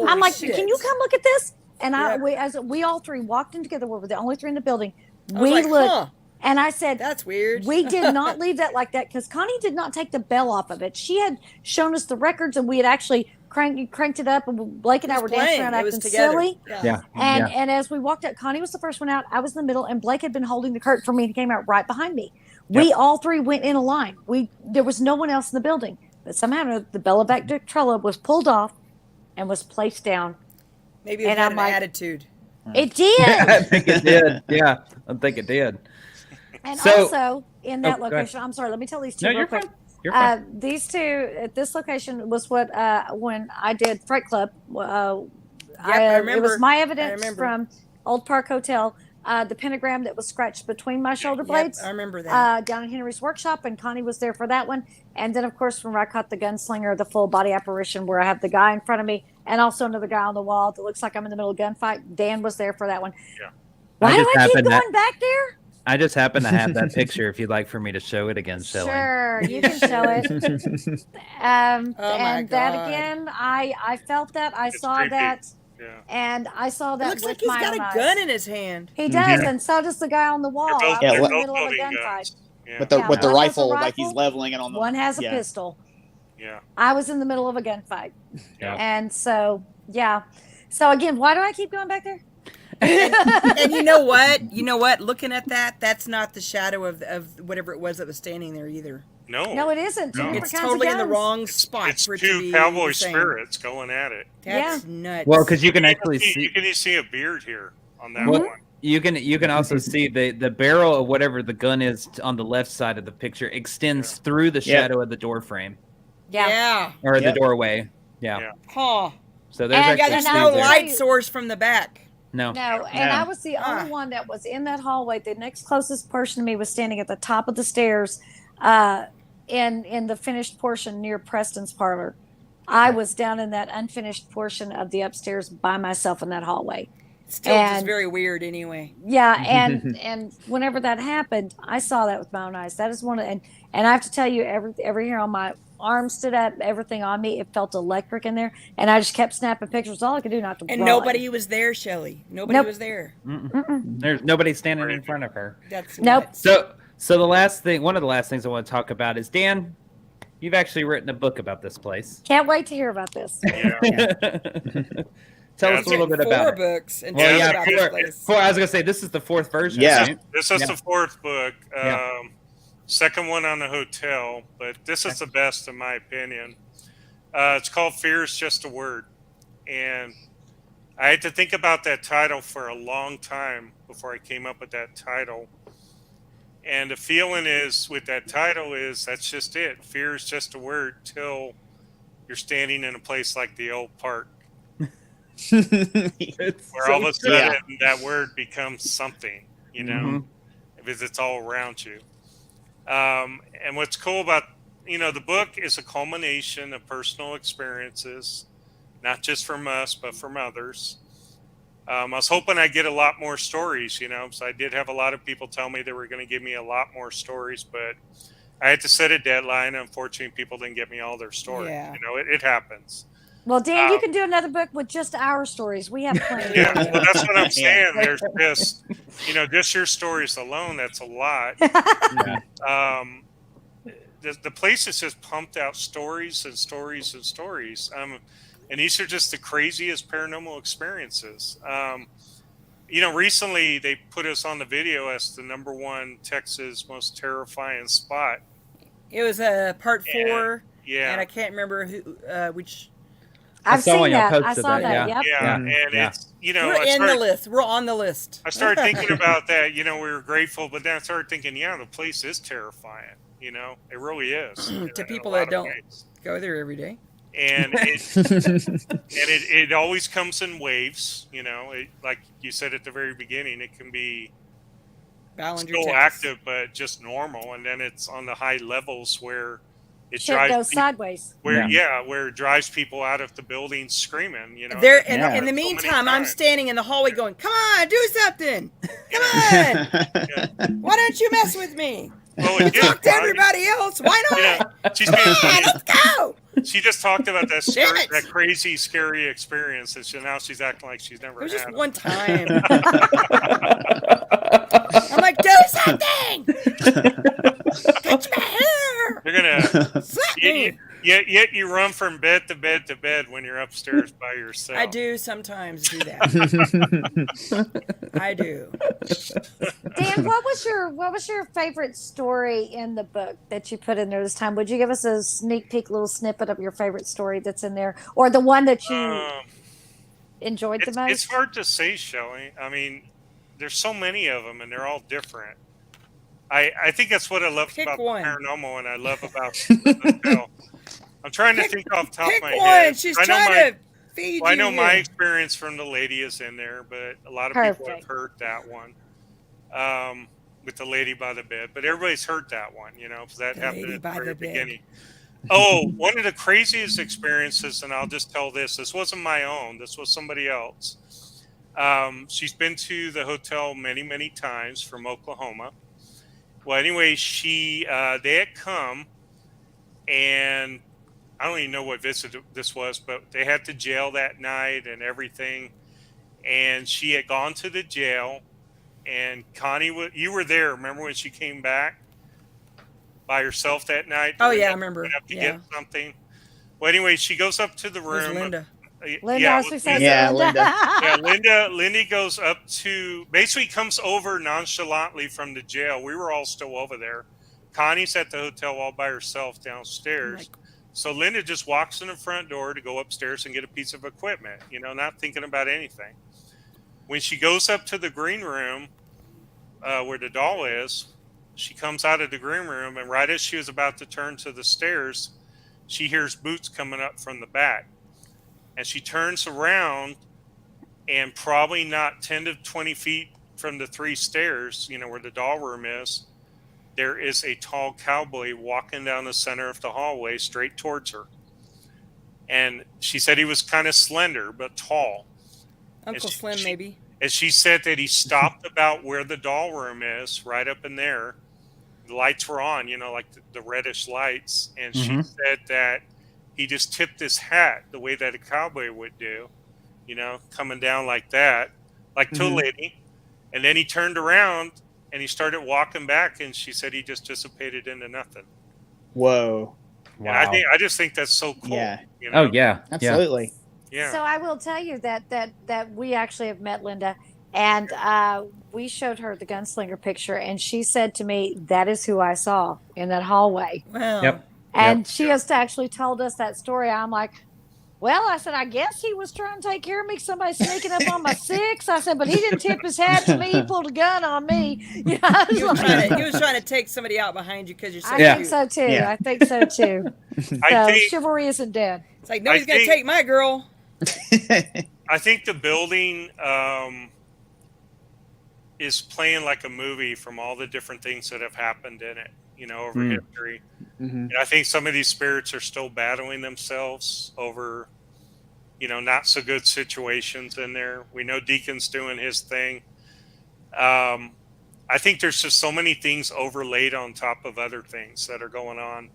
I'm like, can you come look at this? And as we all three walked in together, we were the only three in the building. We looked, and I said, "That's weird." We did not leave that like that because Connie did not take the bell off of it. She had shown us the records, and we had actually cranked it up, and Blake and I were dancing around acting silly. And as we walked out, Connie was the first one out. I was in the middle, and Blake had been holding the curtain for me, and he came out right behind me. We all three went in a line. There was no one else in the building, but somehow the bell of Victrola was pulled off and was placed down. Maybe it had an attitude. It did. I think it did. Yeah, I think it did. And also in that location, I'm sorry, let me tell these two real quick. You're fine. These two at this location was what when I did Fright Club. I remember. It was my evidence from Olde Park Hotel. The pentagram that was scratched between my shoulder blades. I remember that. Down in Henry's workshop, and Connie was there for that one. And then, of course, when I caught the gunslinger, the full body apparition, where I have the guy in front of me, and also another guy on the wall that looks like I'm in the middle of a gunfight. Dan was there for that one. Yeah. Why do I keep going back there? I just happen to have that picture. If you'd like for me to show it again, Shelley. Sure, you can show it. And that again, I felt that. I saw creepy. That. Yeah. And I saw that. It looks with like he's my got own a eyes. gun in his hand. He does, and so does the guy on the wall. I was in the middle of a gunfight. Yeah. With the one has a rifle, like he's leveling it on the. One has a pistol. Yeah. I was in the middle of a gunfight. Yeah. And so, yeah. So again, why do I keep going back there? And you know what? Looking at that, that's not the shadow of whatever it was that was standing there either. No, it isn't. No. It's totally in the wrong spot. It's for it to two be cowboy the same. spirits going at it. That's nuts. Well, because you can actually see. You can see a beard here on that one. You can also see the barrel of whatever the gun is on the left side of the picture extends through the shadow of the door frame. Yeah. Or the doorway. Yeah. Huh. So there's there's no light source from the back. No. And I was the only one that was in that hallway. The next closest person to me was standing at the top of the stairs in the finished portion near Preston's parlor. I was down in that unfinished portion of the upstairs by myself in that hallway. Still just very weird anyway. Yeah, and whenever that happened, I saw that with my own eyes. That is one of and I have to tell you, every hair on my arm stood up, everything on me, it felt electric in there, and I just kept snapping pictures. All I could do not to and run. Nobody was there, Shelley. Nobody was there. There's nobody standing in front of her. That's nuts. So one of the last things I want to talk about is Dan. You've actually written a book about this place. Can't wait to hear about this. Tell us a little bit about it. 4 books. And about four. I was gonna say this is the 4th version. Yeah, right? This is the 4th book. Second one on the hotel, but this is the best in my opinion. It's called Fear is Just a Word. And I had to think about that title for a long time before I came up with that title. And the feeling is with that title is that's just it. Fear is just a word till you're standing in a place like the Old Park, where all of a sudden that word becomes something, you know, because it's all around you. And what's cool about, the book is a culmination of personal experiences, not just from us, but from others. I was hoping I'd get a lot more stories, so I did have a lot of people tell me they were going to give me a lot more stories, but I had to set a deadline. Unfortunately, people didn't get me all their stories. Yeah. It happens. Well, Dan, you can do another book with just our stories. We have plenty. Yeah, well, that's what I'm saying. There's just, just your stories alone, that's a lot. The place has just pumped out stories and stories and stories. And these are just the craziest paranormal experiences. Recently they put us on the video as the #1 Texas most terrifying spot. It was part 4. And I can't remember which. I've seen that. I posted saw that. Yeah. Yep. And it's we're in the list. We're on the list. I started thinking about that. We were grateful, but then I started thinking, the place is terrifying. It really is to people that don't go there every day. And it always comes in waves. Like you said at the very beginning, it can be Ballinger, still Texas. active, but just normal, and then it's on the high levels where it Shit drives goes sideways. where it drives people out of the building screaming. There in the meantime, I'm standing in the hallway going, "Come on, do something! Come on! Why don't you mess with me? Well, Talk to everybody else. Why not? She's being funny. Let's go." She just talked about that Damn it. that crazy, scary experience, and now she's acting like she's never It was had just it. one time. I'm like, do something! Touch my hair! You're gonna Slap me! yet you run from bed to bed to bed when you're upstairs by yourself. I do sometimes do that. I do. Dan, what was your favorite story in the book that you put in there this time? Would you give us a sneak peek, little snippet of your favorite story that's in there, or the one that you enjoyed the most? It's hard to say, Shelley. I mean, there's so many of them, and they're all different. I think that's what I love about the paranormal, and I love about the hotel. I'm trying to think off the top of my head. She's trying to feed you. I know my experience from the lady is in there, but a lot of people have heard that one with the lady by the bed. But everybody's heard that one, because that happened at the very beginning. Oh, one of the craziest experiences, and I'll just tell this. This wasn't my own. This was somebody else. She's been to the hotel many, many times from Oklahoma. Well, anyway, they had come, and I don't even know what visit this was, but they had to jail that night and everything. And she had gone to the jail, and Connie, you were there. Remember when she came back by herself that night? Oh, yeah, I remember. Went up to get something. Well, anyway, she goes up to the room. Linda. Linda goes up to, basically comes over nonchalantly from the jail. We were all still over there. Connie's at the hotel all by herself downstairs. So Linda just walks in the front door to go upstairs and get a piece of equipment, not thinking about anything. When she goes up to the green room where the doll is, she comes out of the green room, and right as she was about to turn to the stairs, she hears boots coming up from the back. And she turns around, and probably not 10 to 20 feet from the 3 stairs, where the doll room is, there is a tall cowboy walking down the center of the hallway straight towards her. And she said he was kind of slender, but tall. Uncle Slim, maybe. And she said that he stopped about where the doll room is, right up in there. The lights were on, like the reddish lights. And she said that he just tipped his hat the way that a cowboy would do, coming down like that, like to a lady. And then he turned around and he started walking back, and she said he just dissipated into nothing. Whoa. Wow. And I just think that's so cool. Yeah. Oh, yeah. Absolutely. Yeah. So I will tell you that we actually have met Linda, and we showed her the gunslinger picture, and she said to me, "That is who I saw in that hallway." Wow. Yep. And she has actually told us that story. I'm like, well, I said, I guess he was trying to take care of me. Somebody sneaking up on my six. I said, but he didn't tip his hat to me. He pulled a gun on me. You know, He was trying to take somebody out behind you because you're so I think so too. Yeah. I think so too. So chivalry isn't dead. It's like, no, he's going to take my girl. I think the building is playing like a movie from all the different things that have happened in it, over history. And I think some of these spirits are still battling themselves over, not so good situations in there. We know Deacon's doing his thing. I think there's just so many things overlaid on top of other things that are going on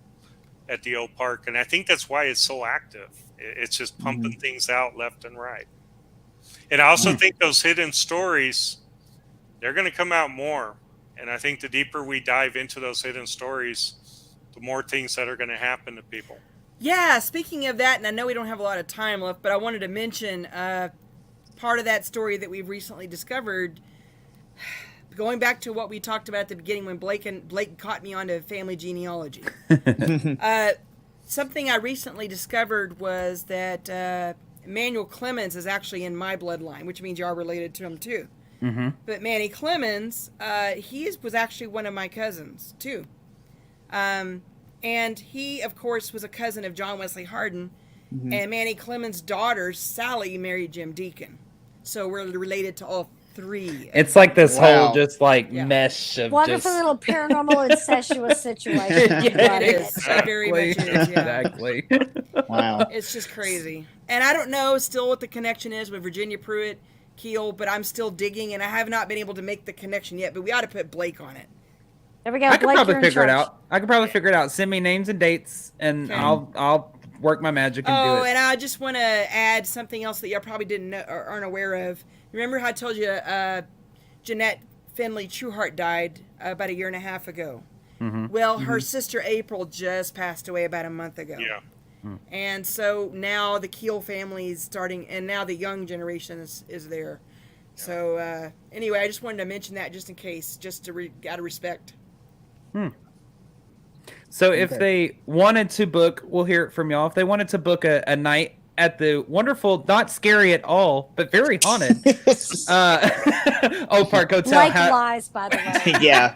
at the old park. And I think that's why it's so active. It's just pumping things out left and right. And I also think those hidden stories, they're going to come out more. And I think the deeper we dive into those hidden stories, the more things that are going to happen to people. Yeah, speaking of that, and I know we don't have a lot of time left, but I wanted to mention part of that story that we've recently discovered. Going back to what we talked about at the beginning when Blake caught me onto family genealogy. Something I recently discovered was that Emmanuel Clemens is actually in my bloodline, which means you are related to him too. But Manny Clemens, he was actually one of my cousins too. And he, of course, was a cousin of John Wesley Hardin. And Manny Clemens' daughter, Sally, married Jim Deacon. So we're related to all three. It's like this whole just like mesh of wonderful little paranormal incestuous situation. It is. Very much is, yeah. Exactly. Wow. It's just crazy. And I don't know still what the connection is with Virginia Pruitt, Keel, but I'm still digging, and I have not been able to make the connection yet, but we ought to put Blake on it. There we go. I could Blake, probably you're in figure it charge. out. I could probably figure it out. Send me names and dates, and I'll work my magic and do it. And I just want to add something else that y'all probably didn't know or aren't aware of. Remember how I told you Jeanette Finley Trueheart died about 1.5 years ago? Well, her sister April just passed away about a month ago. Yeah. And so now the Keel family is starting, and now the young generation is there. So anyway, I just wanted to mention that just in case, just to out of respect. So if they wanted to book, we'll hear it from y'all. If they wanted to book a night at the wonderful, not scary at all, but very haunted Olde Park Hotel. Blake lies, by the way. Yeah.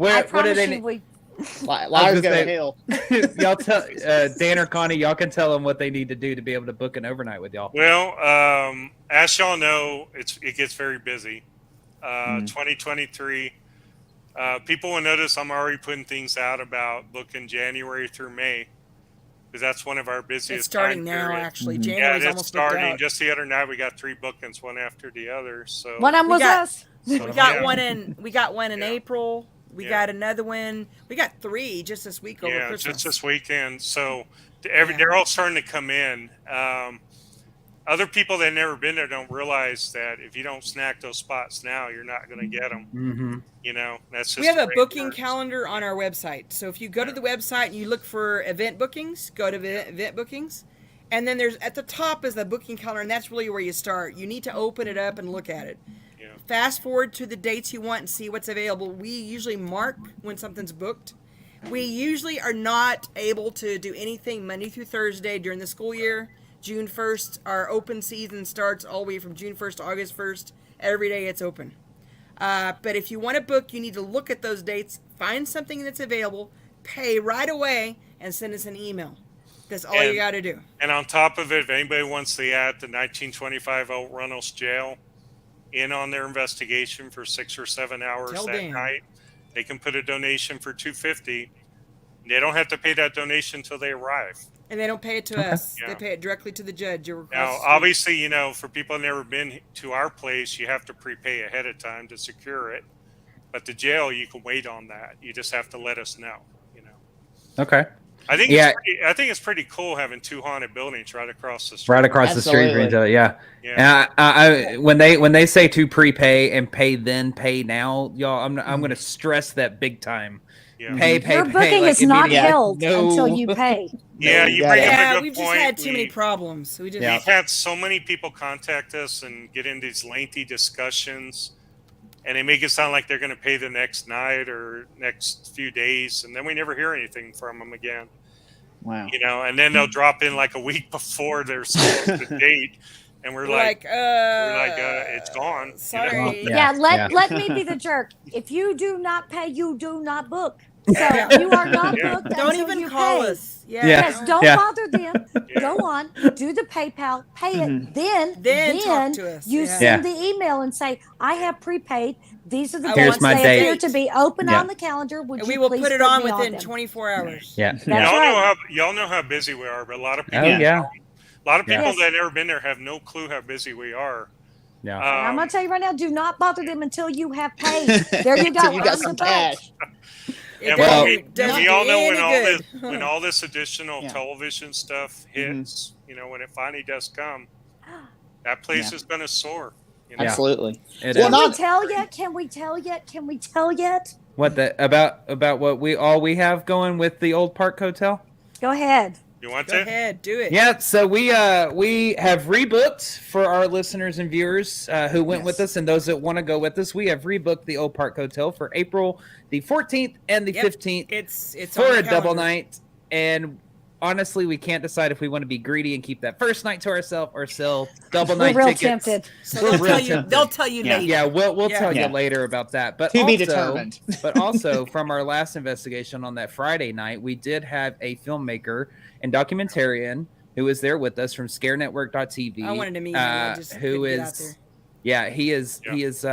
I promise you, liars go to hell. Y'all tell Dan or Connie, y'all can tell them what they need to do to be able to book an overnight with y'all. Well, as y'all know, it gets very busy. 2023. People will notice I'm already putting things out about booking January through May, because that's one of our busiest. It's starting time now, periods. actually. January's almost starting. out. Just the other night, we got 3 bookings, one after the other. So one of them was us. We got one in April. We got another one. We got 3 just this week over Christmas. Just this weekend. So they're all starting to come in. Other people that have never been there don't realize that if you don't snack those spots now, you're not going to get them. That's just. We have a booking calendar on our website. So if you go to the website and you look for event bookings, go to event bookings. And then there's at the top is the booking calendar, and that's really where you start. You need to open it up and look at it. Yeah. Fast forward to the dates you want and see what's available. We usually mark when something's booked. We usually are not able to do anything Monday through Thursday during the school year. June 1st, our open season starts all the way from June 1st to August 1st. Every day it's open. But if you want to book, you need to look at those dates, find something that's available, pay right away, and send us an email. That's all you got to do. And on top of it, if anybody wants to add the 1925 Old Runnels Jail in on their investigation for 6 or 7 hours night, they can put a donation for $250. They don't have to pay that donation until they arrive. And they don't pay it to us. Yeah. They pay it directly to the judge. Now, obviously, for people who've never been to our place, you have to prepay ahead of time to secure it. But the jail, you can wait on that. You just have to let us know. Okay. I think it's pretty cool having 2 haunted buildings right across the street. Right across the street from each other, yeah. And I when they say to prepay and pay then pay now, y'all, I'm going to stress that big time. Yeah. Pay. Your booking is not held until you pay. Yeah, you bring up a good we've point. just had too many problems. We've had so many people contact us and get in these lengthy discussions and they make it sound like they're going to pay the next night or next few days, and then we never hear anything from them again. Wow. You know, and then they'll drop in like a week before their supposed date, and we're like, it's gone. You know? Sorry. Let me be the jerk. If you do not pay, you do not book. So you are not booked. Don't until even you call pay. us. Yes, don't Yeah. bother them. Go on, do the PayPal, pay it. Then talk to us. You Yeah. send the email and say, "I have prepaid. These are the Here's dates my they date." appear to be open Yeah. on the calendar. Would And you we will please put it on me within them?" 24 hours. Yeah. That's y'all right. y'all know how busy we are, but a lot of people, Oh yeah. a lot of people Yes. that have never been there have no clue how busy we are. Yeah. And I'm going to tell you right now, do not bother them until you have paid. There you go. Until you got Earn some the buck. cash. It And Well- doesn't we do all know when any all good. this when all this additional Yeah. television stuff hits, you know, when it finally does come, that place is going to soar. You know? Yeah. Absolutely. It Well, is. not- Can we tell yet? Can we tell yet? Can we tell yet? What the about what we have going with the Old Park Hotel? Go ahead. You want Go to? ahead, do it. Yeah, so we have rebooked for our listeners and viewers who went with us and those that want to go with us. We have rebooked the Old Park Hotel for April the 14th and the Yep. 15th It's for on the a double calendar. night. And honestly, we can't decide if we want to be greedy and keep that first night to ourselves or sell double We're night real tickets. tempted. So We're real they'll tempted. tell you Yeah. later. Yeah, we'll Yeah. tell you Yeah. later about that. But To be also, determined. but also from our last investigation on that Friday night, we did have a filmmaker and documentarian who was there with us from ScareNetwork.tv. I wanted to meet him. I just who couldn't get out is there. yeah, he is Yeah. he is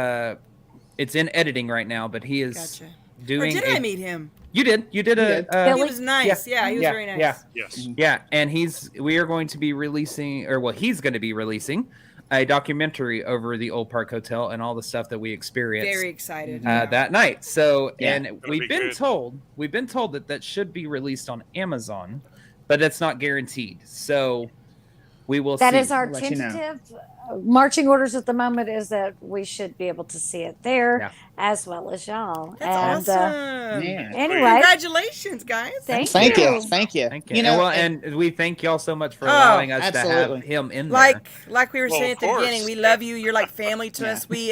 it's in editing right now, but he is Gotcha. Or doing did I meet him? You did You a did. He Billy? was nice. Yeah, he was very nice. Yeah. Yes. Yeah, and we are going to be releasing, or well, he's going to be releasing a documentary over the Old Park Hotel and all the stuff that we experienced Very excited. that night. So, Yeah. and That'll we've be been good. told that should be released on Amazon, but it's not guaranteed. So we will That see. is our I'll let you know. tentative marching orders at the moment is that we should be able to see it there Yeah. as well as y'all. That's and awesome. Yeah. anyway, Congratulations, guys. thank Thank you. you. Thank you. Thank you. You know, and we thank y'all so much for Oh, allowing us to have absolutely. him in there. Like we were Well, saying of at the beginning, course. we love you. You're like family to Yeah. us. We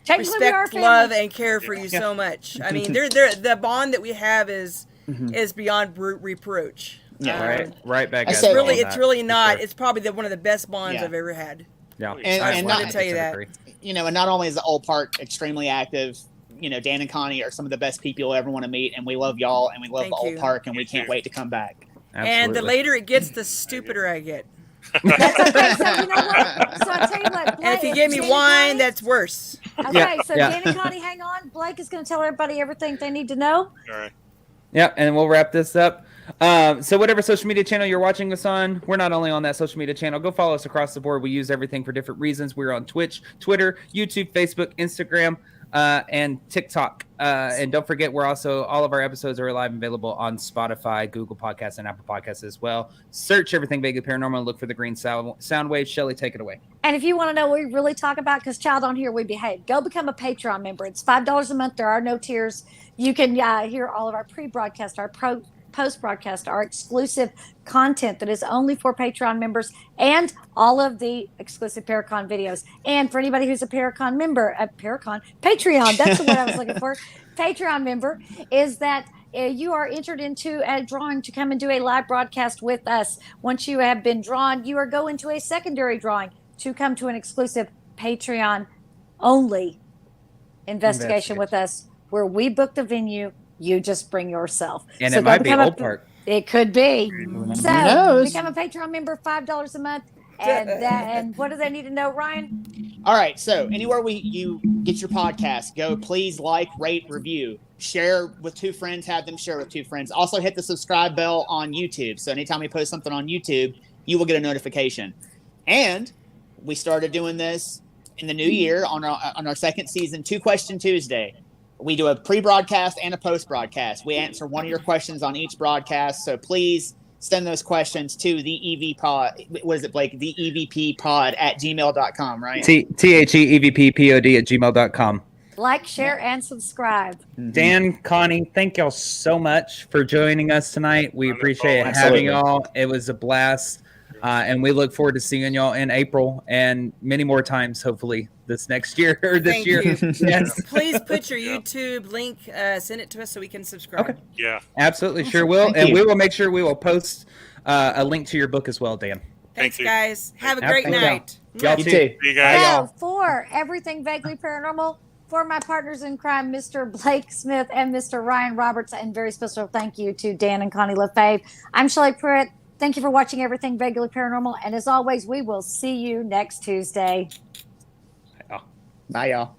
Technically, we are respect, family. love, and care for you so much. I mean, the bond that we have is beyond reproach. Yeah. Right back. I at said- you on It's that, really for not. sure. It's probably one of the best bonds Yeah. I've ever had. Yeah, And- I and wanted not- to tell you that. agree. you know, and not only is the Old Park extremely active, you know, Dan and Connie are some of the best people you'll ever want to meet, and we love y'all, and we love Thank the Old you. Park, and we Me can't too. wait to come back. And the Absolutely. later it gets, the stupider I get. That's okay. So you know what? So I tell you what. And if you Blake- give me Dan and wine, Connie- that's worse. okay. Yeah, So yeah. Dan and Connie, hang on. Blake is going to tell everybody everything they need to know. All right. Yeah, and we'll wrap this up. So whatever social media channel you're watching us on, we're not only on that social media channel. Go follow us across the board. We use everything for different reasons. We're on Twitch, Twitter, YouTube, Facebook, Instagram, and TikTok. And don't forget, we're also, all of our episodes are live and available on Spotify, Google Podcasts, and Apple Podcasts as well. Search Everything Vaguely Paranormal and look for the green sound wave. Shelly, take it away. And if you want to know what we really talk about, because child on here we behave, go become a Patreon member. It's $5 a month. There are no tiers. You can hear all of our pre-broadcast, our post-broadcast, our exclusive content that is only for Patreon members, and all of the exclusive Paracon videos. And for anybody who's a Paracon member, Patreon, that's the word I was looking for. Patreon member is that you are entered into a drawing to come and do a live broadcast with us. Once you have been drawn, you are going to a secondary drawing to come to an exclusive Patreon only investigation with us, where we book the venue. You just bring yourself. And So it go might be become a- Old Park. It could be. Who So knows? become a Patreon member, $5 a month. And what do they need to know, Ryan? All right, so anywhere you get your podcast, go please like, rate, review, share with 2 friends, have them share with 2 friends. Also hit the subscribe bell on YouTube. So anytime we post something on YouTube, you will get a notification. And we started doing this in the new year on our second season, 2 Question Tuesday. We do a pre-broadcast and a post-broadcast. We answer one of your questions on each broadcast. So please send those questions to the EV pod. What is it, Blake? The EVP pod at gmail.com, right? THEEVPPOD@gmail.com. Like, share, and subscribe. Dan, Connie, thank y'all so much for joining us tonight. We Wonderful. appreciate Absolutely. having y'all. It was a blast. And we look forward to seeing y'all in April and many more times, hopefully, this next year or this Thank year. you. Yes. Please put your YouTube link, send it to us so we can subscribe. Okay. Yeah. Absolutely. Sure will. Thank And you. we will make sure we will post a link to your book as well, Dan. Thanks, Thank you. guys. Have a Thank great you. night. Y'all You too. too. See you guys. So, for everything vaguely paranormal, for my partners in crime, Mr. Blake Smith and Mr. Ryan Roberts, and very special thank you to Dan and Connie LaFave. I'm Shelley Pruitt. Thank you for watching Everything Vaguely Paranormal. And as always, we will see you next Tuesday. Bye, y'all.